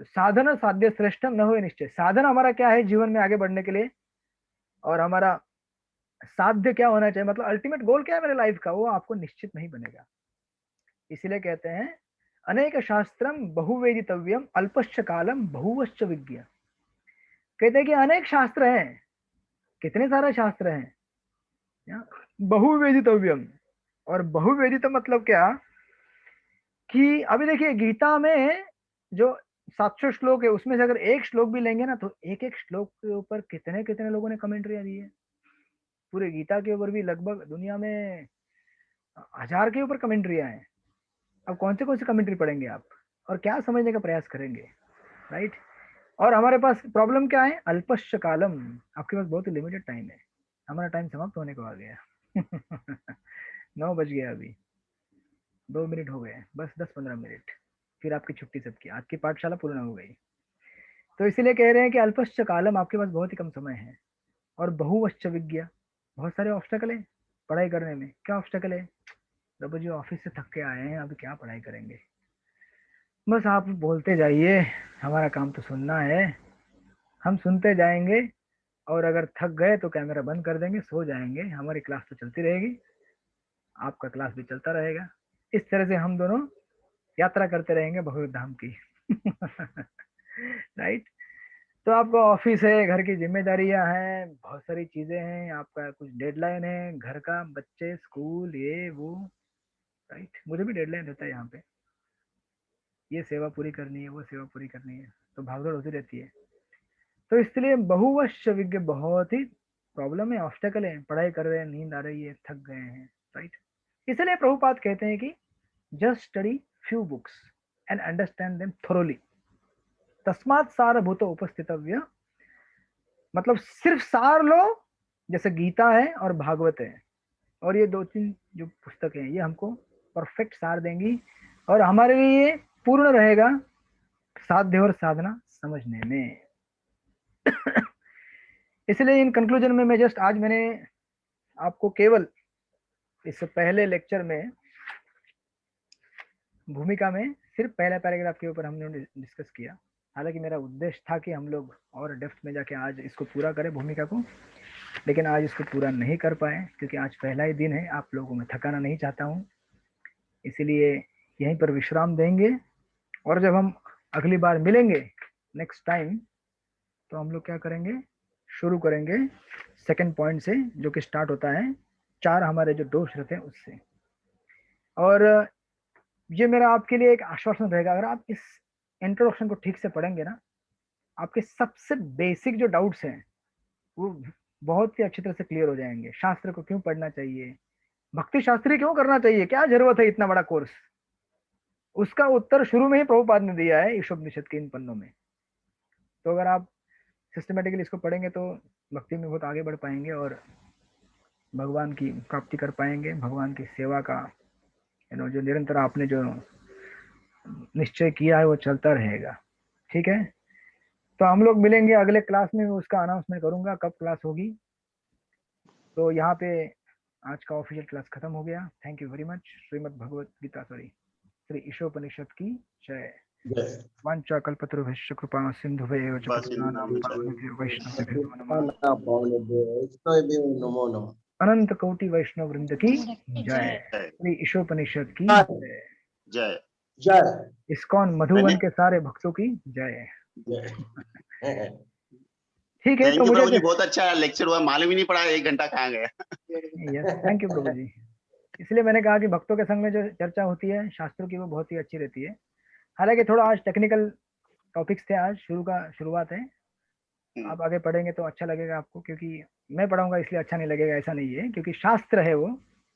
साधन साध्य श्रेष्ठ न हो निश्चय। साधन हमारा क्या है जीवन में आगे बढ़ने के लिए, और हमारा साध्य क्या होना चाहिए, मतलब अल्टीमेट गोल क्या है मेरे लाइफ का, वो आपको निश्चित नहीं बनेगा। इसीलिए कहते हैं अनेक शास्त्रम बहुवेदितव्यम अल्पश्च कालम बहुवश्च विज्ञ। कहते हैं कि अनेक शास्त्र हैं, कितने सारे शास्त्र हैं, बहुवेदितव्यम। और बहुवेदित मतलब क्या, कि अभी देखिए गीता में जो 700 श्लोक है, उसमें से अगर एक श्लोक भी लेंगे ना, तो एक एक श्लोक के ऊपर कितने कितने लोगों ने कमेंट्री दी है। पूरे गीता के ऊपर भी लगभग दुनिया में 1000 के ऊपर कमेंट्रियां हैं। अब कौन से कमेंट्री पढ़ेंगे आप, और क्या समझने का प्रयास करेंगे, राइट। और हमारे पास प्रॉब्लम क्या है, अल्पश्च कालम, आपके पास बहुत ही लिमिटेड टाइम है। हमारा टाइम समाप्त होने को आ गया 9 बज गया, अभी 2 मिनट हो गए, बस 10-15 मिनट, फिर आपकी छुट्टी सबकी, आज की पाठशाला पूर्ण हो गई। तो इसीलिए कह रहे हैं कि अल्पश्च कालम, आपके पास बहुत ही कम समय है। और बहुवश्च विज्ञ, बहुत सारे ऑब्स्टेकल है पढ़ाई करने में। क्या ऑब्स्टेकल है, प्रभु जी ऑफिस से थक के आए हैं, अभी क्या पढ़ाई करेंगे। बस आप बोलते जाइए, हमारा काम तो सुनना है, हम सुनते जाएंगे, और अगर थक गए तो कैमरा बंद कर देंगे, सो जाएंगे, हमारी क्लास तो चलती रहेगी, आपका क्लास भी चलता रहेगा। इस तरह से हम दोनों यात्रा करते रहेंगे भगवत धाम की राइट। तो आपका ऑफिस है, घर की जिम्मेदारियां हैं, बहुत सारी चीजें हैं, आपका कुछ डेडलाइन है, घर का, बच्चे, स्कूल, ये वो, राइट। मुझे भी डेडलाइन रहता है यहाँ पे, ये सेवा पूरी करनी है, वो सेवा पूरी करनी है, तो भागदौड़ होती रहती है। तो इसलिए बहुवश्च विज्ञ बहुत ही प्रॉब्लम है, ऑब्स्टेकल है, पढ़ाई कर रहे हैं, नींद आ रही है, थक गए हैं, राइट। इसलिए प्रभुपाद कहते हैं कि just study few books and understand them thoroughly, तस्मात् सारभूत उपस्थितव्य। मतलब सिर्फ सार लो, जैसे गीता है और भागवत है, और ये 2-3 जो पुस्तकें हैं, ये हमको परफेक्ट सार देंगी, और हमारे लिए पूर्ण रहेगा साध्य और साधना समझने में इसलिए इन कंक्लूजन में मैं जस्ट आज मैंने आपको केवल इससे पहले लेक्चर में भूमिका में सिर्फ पहला पैराग्राफ के ऊपर हमने डिस्कस किया। हालांकि मेरा उद्देश्य था कि हम लोग और डेप्थ में जाके आज इसको पूरा करें भूमिका को, लेकिन आज इसको पूरा नहीं कर पाए, क्योंकि आज पहला ही दिन है, आप लोगों में थकाना नहीं चाहता हूँ, इसीलिए यहीं पर विश्राम देंगे। और जब हम अगली बार मिलेंगे नेक्स्ट टाइम, तो हम लोग क्या करेंगे, शुरू करेंगे सेकंड पॉइंट से, जो कि स्टार्ट होता है 4 हमारे जो दोष रहते हैं उससे। और ये मेरा आपके लिए एक आश्वासन रहेगा, अगर आप इस इंट्रोडक्शन को ठीक से पढ़ेंगे ना, आपके सबसे बेसिक जो डाउट्स हैं वो बहुत ही अच्छी तरह से क्लियर हो जाएंगे। शास्त्र को क्यों पढ़ना चाहिए, भक्ति शास्त्री क्यों करना चाहिए, क्या जरूरत है इतना बड़ा कोर्स, उसका उत्तर शुरू में ही प्रभुपाद ने दिया है ईशोपनिषद के इन पन्नों में। तो अगर आप सिस्टमेटिकली इसको पढ़ेंगे तो भक्ति में बहुत आगे बढ़ पाएंगे और भगवान की प्राप्ति कर पाएंगे। भगवान की सेवा का जो निरंतर आपने जो निश्चय किया है वो चलता रहेगा। ठीक है, तो हम लोग मिलेंगे अगले क्लास में, मैं उसका अनाउंसमेंट करूंगा कब क्लास होगी। तो यहाँ पे आज का ऑफिशियल क्लास खत्म हो गया। Thank you very much. Shrimad Bhagavat Gita Shri Ishopanishad की जय। वांछा कल्पतरुभ्यश्च कृपा सिन्धुभ्येव च पतितानां पावनेभ्यो वैष्णवेभ्यो नमो नमः। अनंत कोटि वैष्णव वृंद की जय। श्री ईशोपनिषद की जय।
जय
जय।
इस्कॉन मधुबन के सारे भक्तों की जय। ठीक है, तो
प्रभु जी
मुझे
बहुत अच्छा लेक्चर हुआ, मालूम ही नहीं पड़ा 1 घंटा कहाँ गया।
यस, थैंक यू प्रभु जी। इसलिए मैंने कहा कि भक्तों के संग में जो चर्चा होती है शास्त्रों की वो बहुत ही अच्छी रहती है। हालांकि थोड़ा आज टेक्निकल टॉपिक्स थे, आज शुरुआत है। आप आगे पढ़ेंगे तो अच्छा लगेगा आपको, क्योंकि मैं पढ़ाऊंगा इसलिए अच्छा नहीं लगेगा ऐसा नहीं है, क्योंकि शास्त्र है वो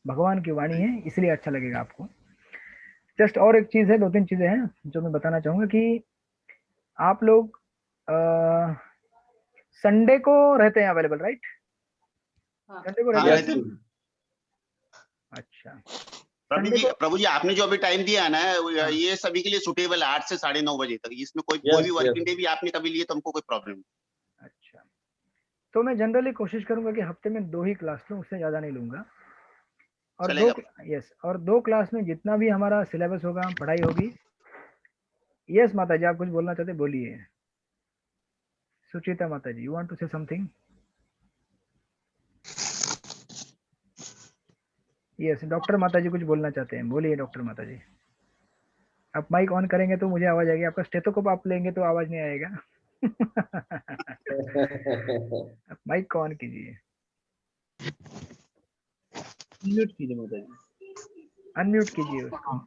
भगवान की वाणी है, इसलिए अच्छा लगेगा आपको। जस्ट और एक चीज है, 2-3 चीजें हैं जो मैं बताना चाहूंगा कि आप लोग संडे को रहते हैं अवेलेबल, राइट? संडे को रहते हैं? अच्छा
प्रभु जी आपने जो अभी टाइम दिया है ना, ये सभी के लिए सुटेबल है, 8 से 9:30 बजे तक। इसमें कोई भी वर्किंग डे भी आपने कभी लिए तो हमको कोई प्रॉब्लम नहीं।
अच्छा, तो मैं जनरली कोशिश करूंगा कि हफ्ते में 2 ही क्लास लूं, उससे ज्यादा नहीं लूंगा। और और 2 क्लास में जितना भी हमारा सिलेबस होगा, पढ़ाई होगी। यस माता जी, आप कुछ बोलना चाहते बोलिए। सुचिता माता जी, you want to say something? Yes, doctor माता जी कुछ बोलना चाहते हैं, बोलिए डॉक्टर माता जी। आप माइक ऑन करेंगे तो मुझे आवाज आएगी, आपका स्टेथोस्कोप आप लेंगे तो आवाज नहीं आएगा। आप माइक को ऑन कीजिए,
म्यूट कीजिए माता जी,
अनम्यूट कीजिए उसको।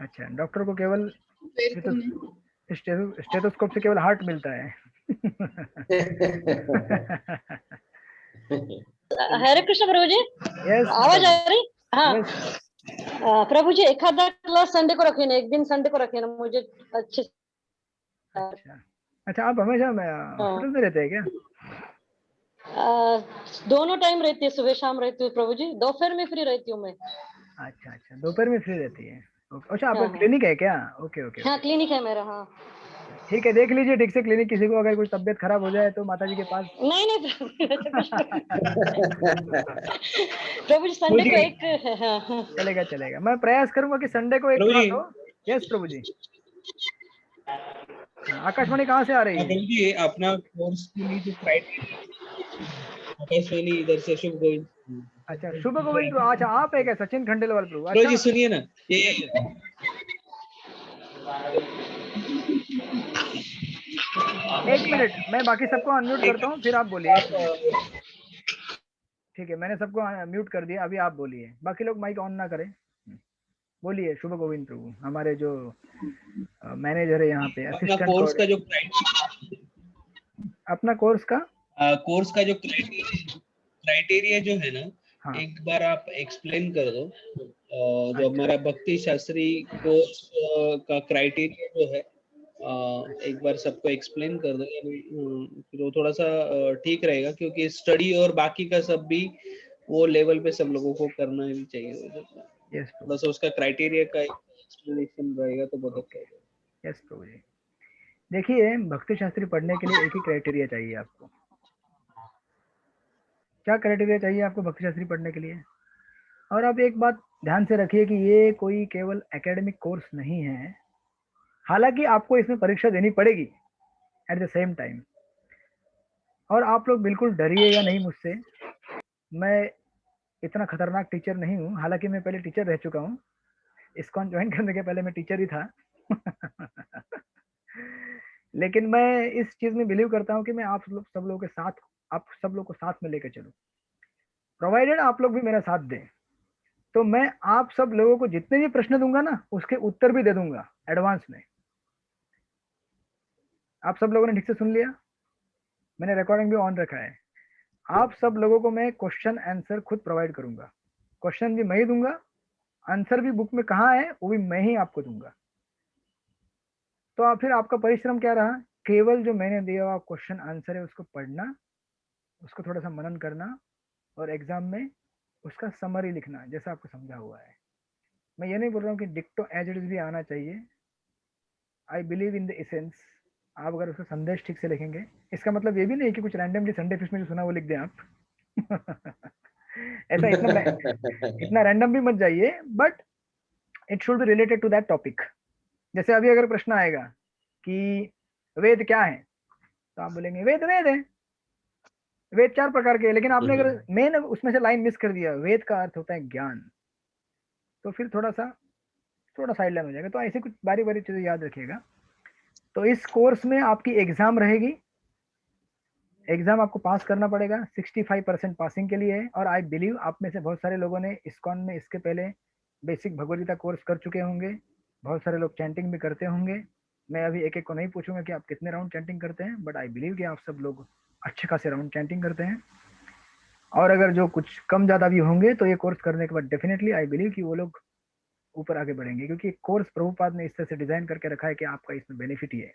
अच्छा, डॉक्टर को केवल स्टेथोस्कोप से केवल हार्ट मिलता है।
हरे कृष्ण प्रभु जी,
यस
आवाज आ रही? हाँ
यस।
प्रभु जी, एखादा क्लास संडे को रखे ना, एक दिन संडे को रखे ना, मुझे अच्छे।
अच्छा, आप हमेशा हॉस्पिटल में रहते हैं क्या?
दोनों टाइम रहती है, सुबह शाम रहती हूँ प्रभु जी, दोपहर में फ्री रहती हूँ मैं।
अच्छा, दोपहर में फ्री रहती है। अच्छा, आपका क्लिनिक है क्या? Okay okay.
हाँ, क्लिनिक है मेरा। हाँ
ठीक है, देख लीजिए ठीक से क्लिनिक। किसी को अगर कुछ तबियत खराब हो जाए तो माता जी के पास।
नहीं प्रभु जी, संडे को एक
चलेगा। मैं प्रयास करूंगा कि संडे को एक क्लास हो। यस प्रभु जी। आकाशवाणी कहाँ से आ रही है?
प्रभु जी, अपना कोर्स के लिए जो क्राइटेरिया, आकाशवाणी इधर से शुभ गोविंद।
अच्छा, शुभ गोविंद। अच्छा, आप है क्या सचिन खंडेलवाल प्रभु?
प्रभु जी सुनिए ना, ये
एक मिनट, मैं बाकी सबको अनम्यूट करता हूँ, फिर आप बोलिए। ठीक है, मैंने सबको म्यूट कर दिया, अभी आप बोलिए। बाकी लोग माइक ऑन ना करें। बोलिए शुभ गोविंद प्रभु, हमारे जो मैनेजर है यहाँ पे, असिस्टेंट
कोर्स का जो
अपना कोर्स का
जो क्राइटेरिया जो है ना,
हाँ।
एक बार आप एक्सप्लेन कर दो। जो हमारा भक्ति शास्त्री कोर्स का क्राइटेरिया जो है, एक बार सबको एक्सप्लेन कर दो, फिर वो थोड़ा सा ठीक रहेगा, क्योंकि स्टडी और बाकी का सब भी वो लेवल पे सब लोगों को करना भी चाहिए। थोड़ा सा उसका क्राइटेरिया का एक्सप्लेनेशन रहेगा तो बहुत अच्छा होगा।
यस प्रभु जी। देखिए, भक्ति शास्त्री पढ़ने के लिए एक ही क्राइटेरिया चाहिए आपको। क्या क्राइटेरिया चाहिए आपको भक्ति शास्त्री पढ़ने के लिए? और आप एक बात ध्यान से रखिए कि ये कोई केवल एकेडमिक कोर्स नहीं है। हालांकि आपको इसमें परीक्षा देनी पड़ेगी एट द सेम टाइम। और आप लोग बिल्कुल डरिए या नहीं मुझसे, मैं इतना खतरनाक टीचर नहीं हूँ। हालांकि मैं पहले टीचर रह चुका हूँ, इस्कॉन ज्वाइन करने के पहले मैं टीचर ही था। लेकिन मैं इस चीज में बिलीव करता हूँ कि मैं आप सब लोगों के साथ, आप सब लोग को साथ में लेकर चलूं, प्रोवाइडेड आप लोग भी मेरा साथ दें। तो मैं आप सब लोगों को जितने भी प्रश्न दूंगा ना, उसके उत्तर भी दे दूंगा एडवांस में। आप सब लोगों ने ठीक से सुन लिया? मैंने रिकॉर्डिंग भी ऑन रखा है। आप सब लोगों को मैं क्वेश्चन आंसर खुद प्रोवाइड करूंगा। क्वेश्चन भी मैं ही दूंगा, आंसर भी बुक में कहाँ है वो भी मैं ही आपको दूंगा। तो आप फिर आपका परिश्रम क्या रहा? केवल जो मैंने दिया हुआ क्वेश्चन आंसर है उसको पढ़ना, उसको थोड़ा सा मनन करना और एग्जाम में उसका समरी लिखना जैसा आपको समझा हुआ है। मैं ये नहीं बोल रहा हूँ कि डिक्टो एज इट इज भी आना चाहिए। I believe in the essence. आप अगर उसका संदेश ठीक से लिखेंगे, इसका मतलब ये भी नहीं कि कुछ रैंडमली संडे फिश में जो सुना वो लिख दें आप। ऐसा इतना रैंडम भी मत जाइए, but it should be related to that topic. जैसे अभी अगर प्रश्न आएगा कि वेद क्या है, तो आप बोलेंगे वेद वेद है। वेद 4 प्रकार के हैं, लेकिन आपने अगर मेन उसमें से लाइन मिस कर दिया, वेद का अर्थ होता है ज्ञान, तो फिर थोड़ा साइड लाइन हो जाएगा। तो ऐसे कुछ बारी बारी चीजें याद रखिएगा। तो इस कोर्स में आपकी एग्जाम रहेगी, एग्जाम आपको पास करना पड़ेगा। 65% पासिंग के लिए है। और आई बिलीव आप में से बहुत सारे लोगों ने इस्कॉन में इसके पहले बेसिक भगवदगीता कोर्स कर चुके होंगे, बहुत सारे लोग चैंटिंग भी करते होंगे। मैं अभी एक एक को नहीं पूछूंगा कि आप कितने राउंड चैंटिंग करते हैं, बट आई बिलीव कि आप सब लोग अच्छे खासे राउंड चैंटिंग करते हैं। और अगर जो कुछ कम ज़्यादा भी होंगे तो ये कोर्स करने के बाद डेफिनेटली आई बिलीव कि वो लोग ऊपर आगे बढ़ेंगे, क्योंकि कोर्स प्रभुपाद ने इस तरह से डिजाइन करके रखा है कि आपका इसमें बेनिफिट ही है।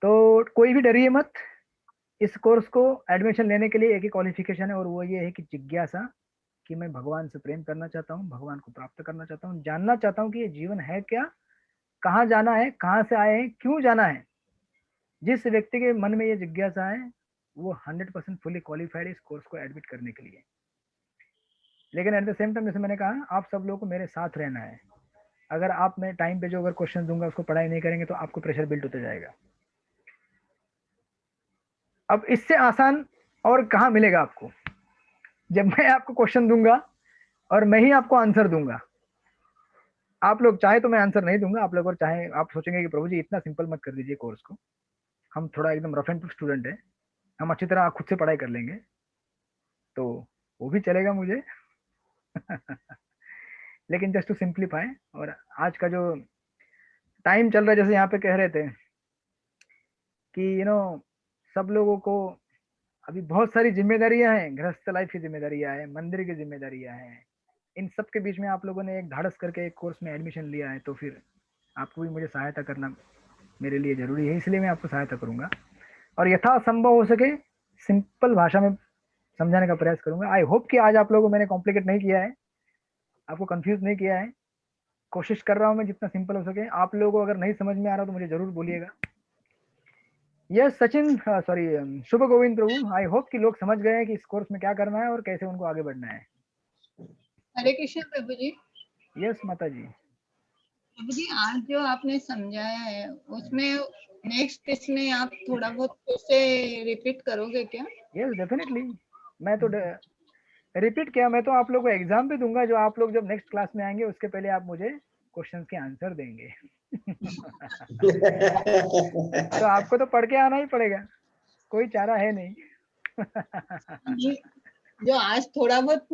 तो कोई भी डरिए मत। इस कोर्स को एडमिशन लेने के लिए एक ही क्वालिफिकेशन है, और वो ये है कि जिज्ञासा, कि मैं भगवान से प्रेम करना चाहता हूँ, भगवान को प्राप्त करना चाहता हूँ, जानना चाहता हूँ कि ये जीवन है क्या, कहाँ जाना है, कहाँ से आए हैं, क्यों जाना है। जिस व्यक्ति के मन में ये जिज्ञासा है वो 100% फुली क्वालिफाइड है इस कोर्स को एडमिट करने के लिए। लेकिन एट द सेम टाइम, जैसे मैंने कहा, आप सब लोगों को मेरे साथ रहना है। अगर आप मैं टाइम पे जो अगर क्वेश्चन दूंगा उसको पढ़ाई नहीं करेंगे तो आपको प्रेशर बिल्ड होता जाएगा। अब इससे आसान और कहाँ मिलेगा आपको, जब मैं आपको क्वेश्चन दूंगा और मैं ही आपको आंसर दूंगा। आप लोग चाहे तो मैं आंसर नहीं दूंगा, आप लोग और चाहे आप सोचेंगे कि प्रभु जी इतना सिंपल मत कर दीजिए कोर्स को, हम थोड़ा एकदम रफ एंड टफ स्टूडेंट है, हम अच्छी तरह खुद से पढ़ाई कर लेंगे, तो वो भी चलेगा मुझे। लेकिन जस्ट टू सिंप्लीफाई। और आज का जो टाइम चल रहा है, जैसे यहाँ पे कह रहे थे कि सब लोगों को अभी बहुत सारी जिम्मेदारियां हैं, गृहस्थ लाइफ की जिम्मेदारियां हैं, मंदिर की जिम्मेदारियां हैं। इन सब के बीच में आप लोगों ने एक धाड़स करके एक कोर्स में एडमिशन लिया है, तो फिर आपको भी मुझे सहायता करना मेरे लिए जरूरी है, इसलिए मैं आपको सहायता करूंगा और यथासंभव हो सके सिंपल भाषा में समझाने का प्रयास करूंगा। आई होप कि आज आप लोगों को मैंने कॉम्प्लिकेट नहीं किया है, आपको कंफ्यूज नहीं किया है। कोशिश कर रहा हूं मैं जितना सिंपल हो सके। आप लोगों को अगर नहीं समझ में आ रहा तो मुझे जरूर बोलिएगा। यस सचिन, सॉरी शुभ गोविंद प्रभु, आई होप कि लोग समझ गए हैं कि इस कोर्स में क्या करना है और कैसे उनको आगे बढ़ना है।
हरे कृष्ण प्रभु जी।
यस माता जी।
प्रभु जी, आज जो आपने समझाया है उसमें नेक्स्ट इसमें आप थोड़ा बहुत फिर से रिपीट करोगे क्या?
Yes definitely. मैं तो रिपीट किया, मैं तो आप लोगों को एग्जाम भी दूंगा, जो आप लोग जब नेक्स्ट क्लास में आएंगे उसके पहले आप मुझे क्वेश्चंस के आंसर देंगे। तो आपको तो पढ़ के आना ही पड़ेगा, कोई चारा है नहीं।
जो आज थोड़ा बहुत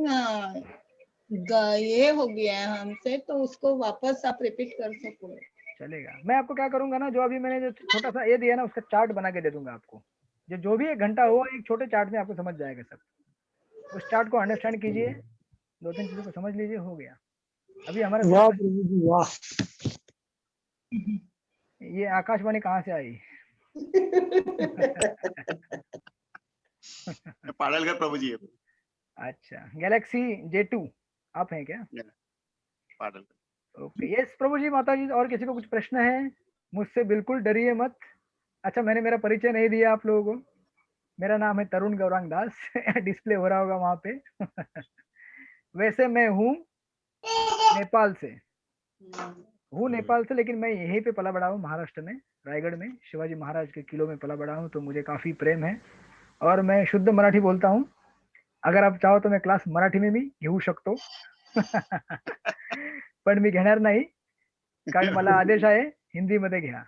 ये हो गया है हमसे, तो उसको वापस आप रिपीट कर सको।
चलेगा। मैं आपको क्या करूंगा ना, जो अभी मैंने जो छोटा सा ये दिया ना उसका चार्ट बना के दे दूंगा आपको। जो भी 1 घंटा हुआ एक छोटे चार्ट में आपको समझ जाएगा सब। उस चार्ट को अंडरस्टैंड कीजिए, 2-3 चीजों को समझ लीजिए, हो गया। अभी हमारा
वाह प्रभु जी वाह।
ये आकाशवाणी कहाँ से आई?
पाडलकर प्रभु जी है।
अच्छा, गैलेक्सी J2 आप हैं क्या?
पाडलकर।
ओके, यस प्रभु जी, माता जी, और किसी को कुछ प्रश्न है? मुझसे बिल्कुल डरिए मत। अच्छा, मैंने मेरा परिचय नहीं दिया आप लोगों को। मेरा नाम है तरुण गौरांग दास। डिस्प्ले हो रहा होगा वहां पे। वैसे मैं हूँ नेपाल से, नेपाल से, लेकिन मैं यहीं पे पला बड़ा हूँ, महाराष्ट्र में, रायगढ़ में, शिवाजी महाराज के किलों में पला बड़ा हूँ, तो मुझे काफी प्रेम है और मैं शुद्ध मराठी बोलता हूँ। अगर आप चाहो तो मैं क्लास मराठी में भी घेऊ शकतो. पण मी घेणार नाही, कारण मला आदेश आहे हिंदीमध्ये घ्या.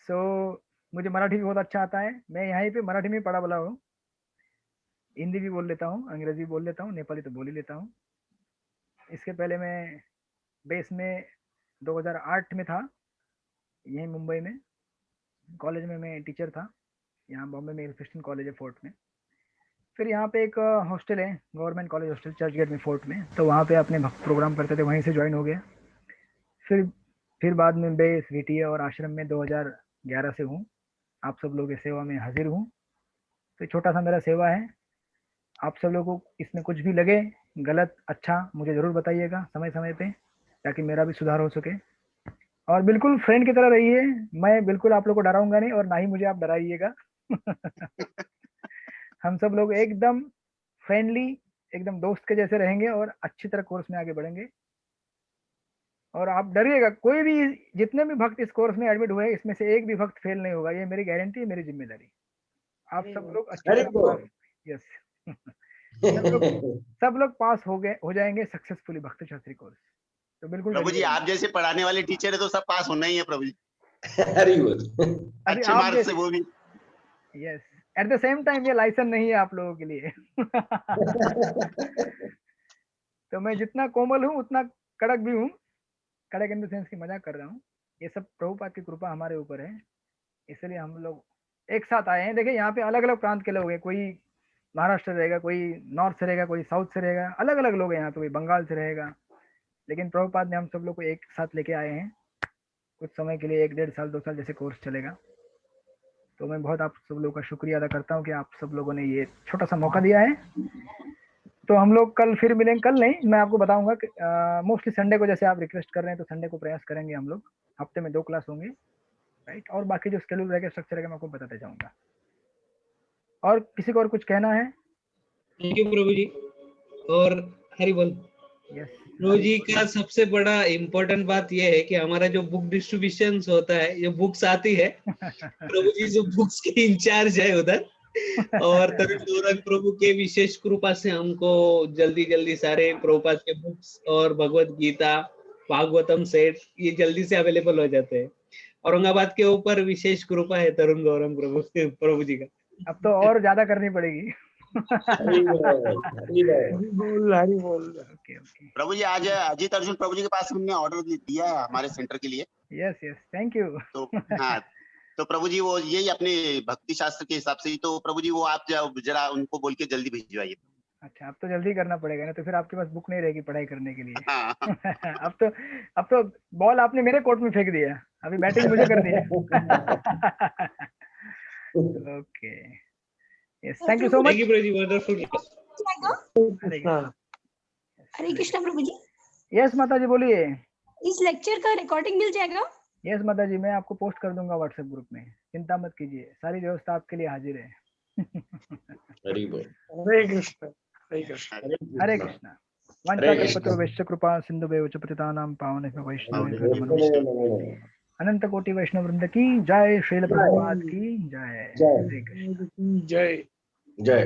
सो मुझे मराठी भी बहुत अच्छा आता है, मैं यहाँ पे मराठी में पढ़ा बड़ा हूँ, हिंदी भी बोल लेता हूँ, अंग्रेजी भी बोल लेता हूँ, नेपाली तो बोल ही लेता हूँ। इसके पहले मैं बेस में 2008 में था, यहीं मुंबई में कॉलेज में मैं टीचर था। यहाँ बॉम्बे में क्रिश्चियन कॉलेज है फोर्ट में। फिर यहाँ पे एक हॉस्टल है, government college hostel, Churchgate में फोर्ट में, तो वहाँ पे अपने भक्त प्रोग्राम करते थे, वहीं से ज्वाइन हो गया। फिर बाद में मैं इस VTA और आश्रम में 2011 से हूँ। आप सब लोग की सेवा में हाजिर हूँ। तो छोटा सा मेरा सेवा है। आप सब लोगों को इसमें कुछ भी लगे गलत अच्छा मुझे ज़रूर बताइएगा समय समय पे, ताकि मेरा भी सुधार हो सके। और बिल्कुल फ्रेंड की तरह रहिए। मैं बिल्कुल आप लोग को डराऊंगा नहीं और ना ही मुझे आप डराइएगा। हम सब लोग एकदम फ्रेंडली, एकदम दोस्त के जैसे रहेंगे और अच्छी तरह कोर्स में आगे बढ़ेंगे। और आप डरिएगा, कोई भी, जितने भी भक्त इस कोर्स में एडमिट हुए इसमें से एक भी भक्त फेल नहीं होगा, ये मेरी गारंटी है, मेरी जिम्मेदारी। आप सब लोग अच्छी तरह पास, यस सब लोग पास हो जाएंगे सक्सेसफुली भक्ति शास्त्री कोर्स। तो बिल्कुल
प्रभु जी,
डरिएगा
आप जैसे पढ़ाने वाले टीचर है तो सब पास होना ही है प्रभु जी।
हरी बोल।
अभी
अच्छे
आप
मार्क्स से
जैसे,
वो भी।
Yes, at the same time ये लाइसेंस नहीं है आप लोगों के लिए। तो मैं जितना कोमल हूँ उतना कड़क भी हूँ। कड़क इन द सेंस की मजाक कर रहा हूँ। ये सब प्रभुपाद की कृपा हमारे ऊपर है, इसलिए हम लोग एक साथ आए हैं। देखिए यहाँ पे अलग अलग प्रांत के लोग हैं, कोई महाराष्ट्र से रहेगा, कोई नॉर्थ से रहेगा, कोई साउथ से रहेगा, अलग अलग लोग हैं यहाँ पे, कोई बंगाल से रहेगा। लेकिन प्रभुपाद ने हम सब लोग को एक साथ लेके आए हैं कुछ समय के लिए, 1-1.5 साल 2 साल जैसे कोर्स चलेगा। तो मैं बहुत आप सब लोगों का शुक्रिया अदा करता हूँ कि आप सब लोगों ने ये छोटा सा मौका दिया है। तो हम लोग कल फिर मिलेंगे, कल नहीं मैं आपको बताऊंगा कि मोस्टली संडे को, जैसे आप रिक्वेस्ट कर रहे हैं तो संडे को प्रयास करेंगे हम लोग। हफ्ते में 2 क्लास होंगे, राइट। और बाकी जो स्केड्यूल रहेगा, स्ट्रक्चर रहेगा, मैं आपको बताते जाऊंगा। और किसी को और कुछ कहना है?
थैंक यू प्रभु जी। और हरि बोल।
यस
प्रभु जी का सबसे बड़ा इम्पोर्टेंट बात यह है कि हमारा जो बुक डिस्ट्रीब्यूशन होता है, जो बुक्स आती है, प्रभु जी जो बुक्स के इंचार्ज है उधर, और तरुण गौरंग प्रभु के विशेष कृपा से हमको जल्दी जल्दी सारे प्रभुपाद के बुक्स और भगवत गीता, भागवतम सेट ये जल्दी से अवेलेबल हो जाते हैं। औरंगाबाद के ऊपर विशेष कृपा है तरुण गौरंग प्रभु जी का।
अब तो और ज्यादा करनी पड़ेगी।
हरी बोल।
ओके ओके,
प्रभु जी, आज अजीत अर्जुन प्रभु जी के पास हमने ऑर्डर दिया है हमारे सेंटर के लिए।
Yes yes, thank you.
तो हाँ, तो प्रभु जी वो यही अपने भक्ति शास्त्र के हिसाब से ही, तो प्रभु जी वो आप जरा उनको बोल के जल्दी भिजवाइए।
अच्छा, अब तो जल्दी करना पड़ेगा ना, तो फिर आपके पास बुक नहीं रहेगी पढ़ाई करने के लिए।
हाँ।
अब तो बॉल आपने मेरे कोर्ट में फेंक दिया, अभी बैटिंग मुझे करनी है। Okay, yes, thank you so much.
Thank you प्रभु जी, वंडरफुल।
हरे कृष्णा प्रभु जी।
यस माता जी बोलिए।
इस लेक्चर का रिकॉर्डिंग मिल जाएगा?
यस माता जी, मैं आपको पोस्ट कर दूंगा व्हाट्सएप ग्रुप में, चिंता मत कीजिए, सारी व्यवस्था आपके लिए हाजिर है।
हरी बोल।
हरे कृष्ण हरे कृष्ण।
हरे कृष्णा। वाञ्छाकल्पतरो वैश्य कृपा सिन्धुभ्यो च पतितानां पावनेभ्यो वैष्णवेभ्यो नमो नमः। अनंत कोटि वैष्णव वृंद की जय, श्रील प्रभुपाद की जय। हरे कृष्ण।
जय
जय।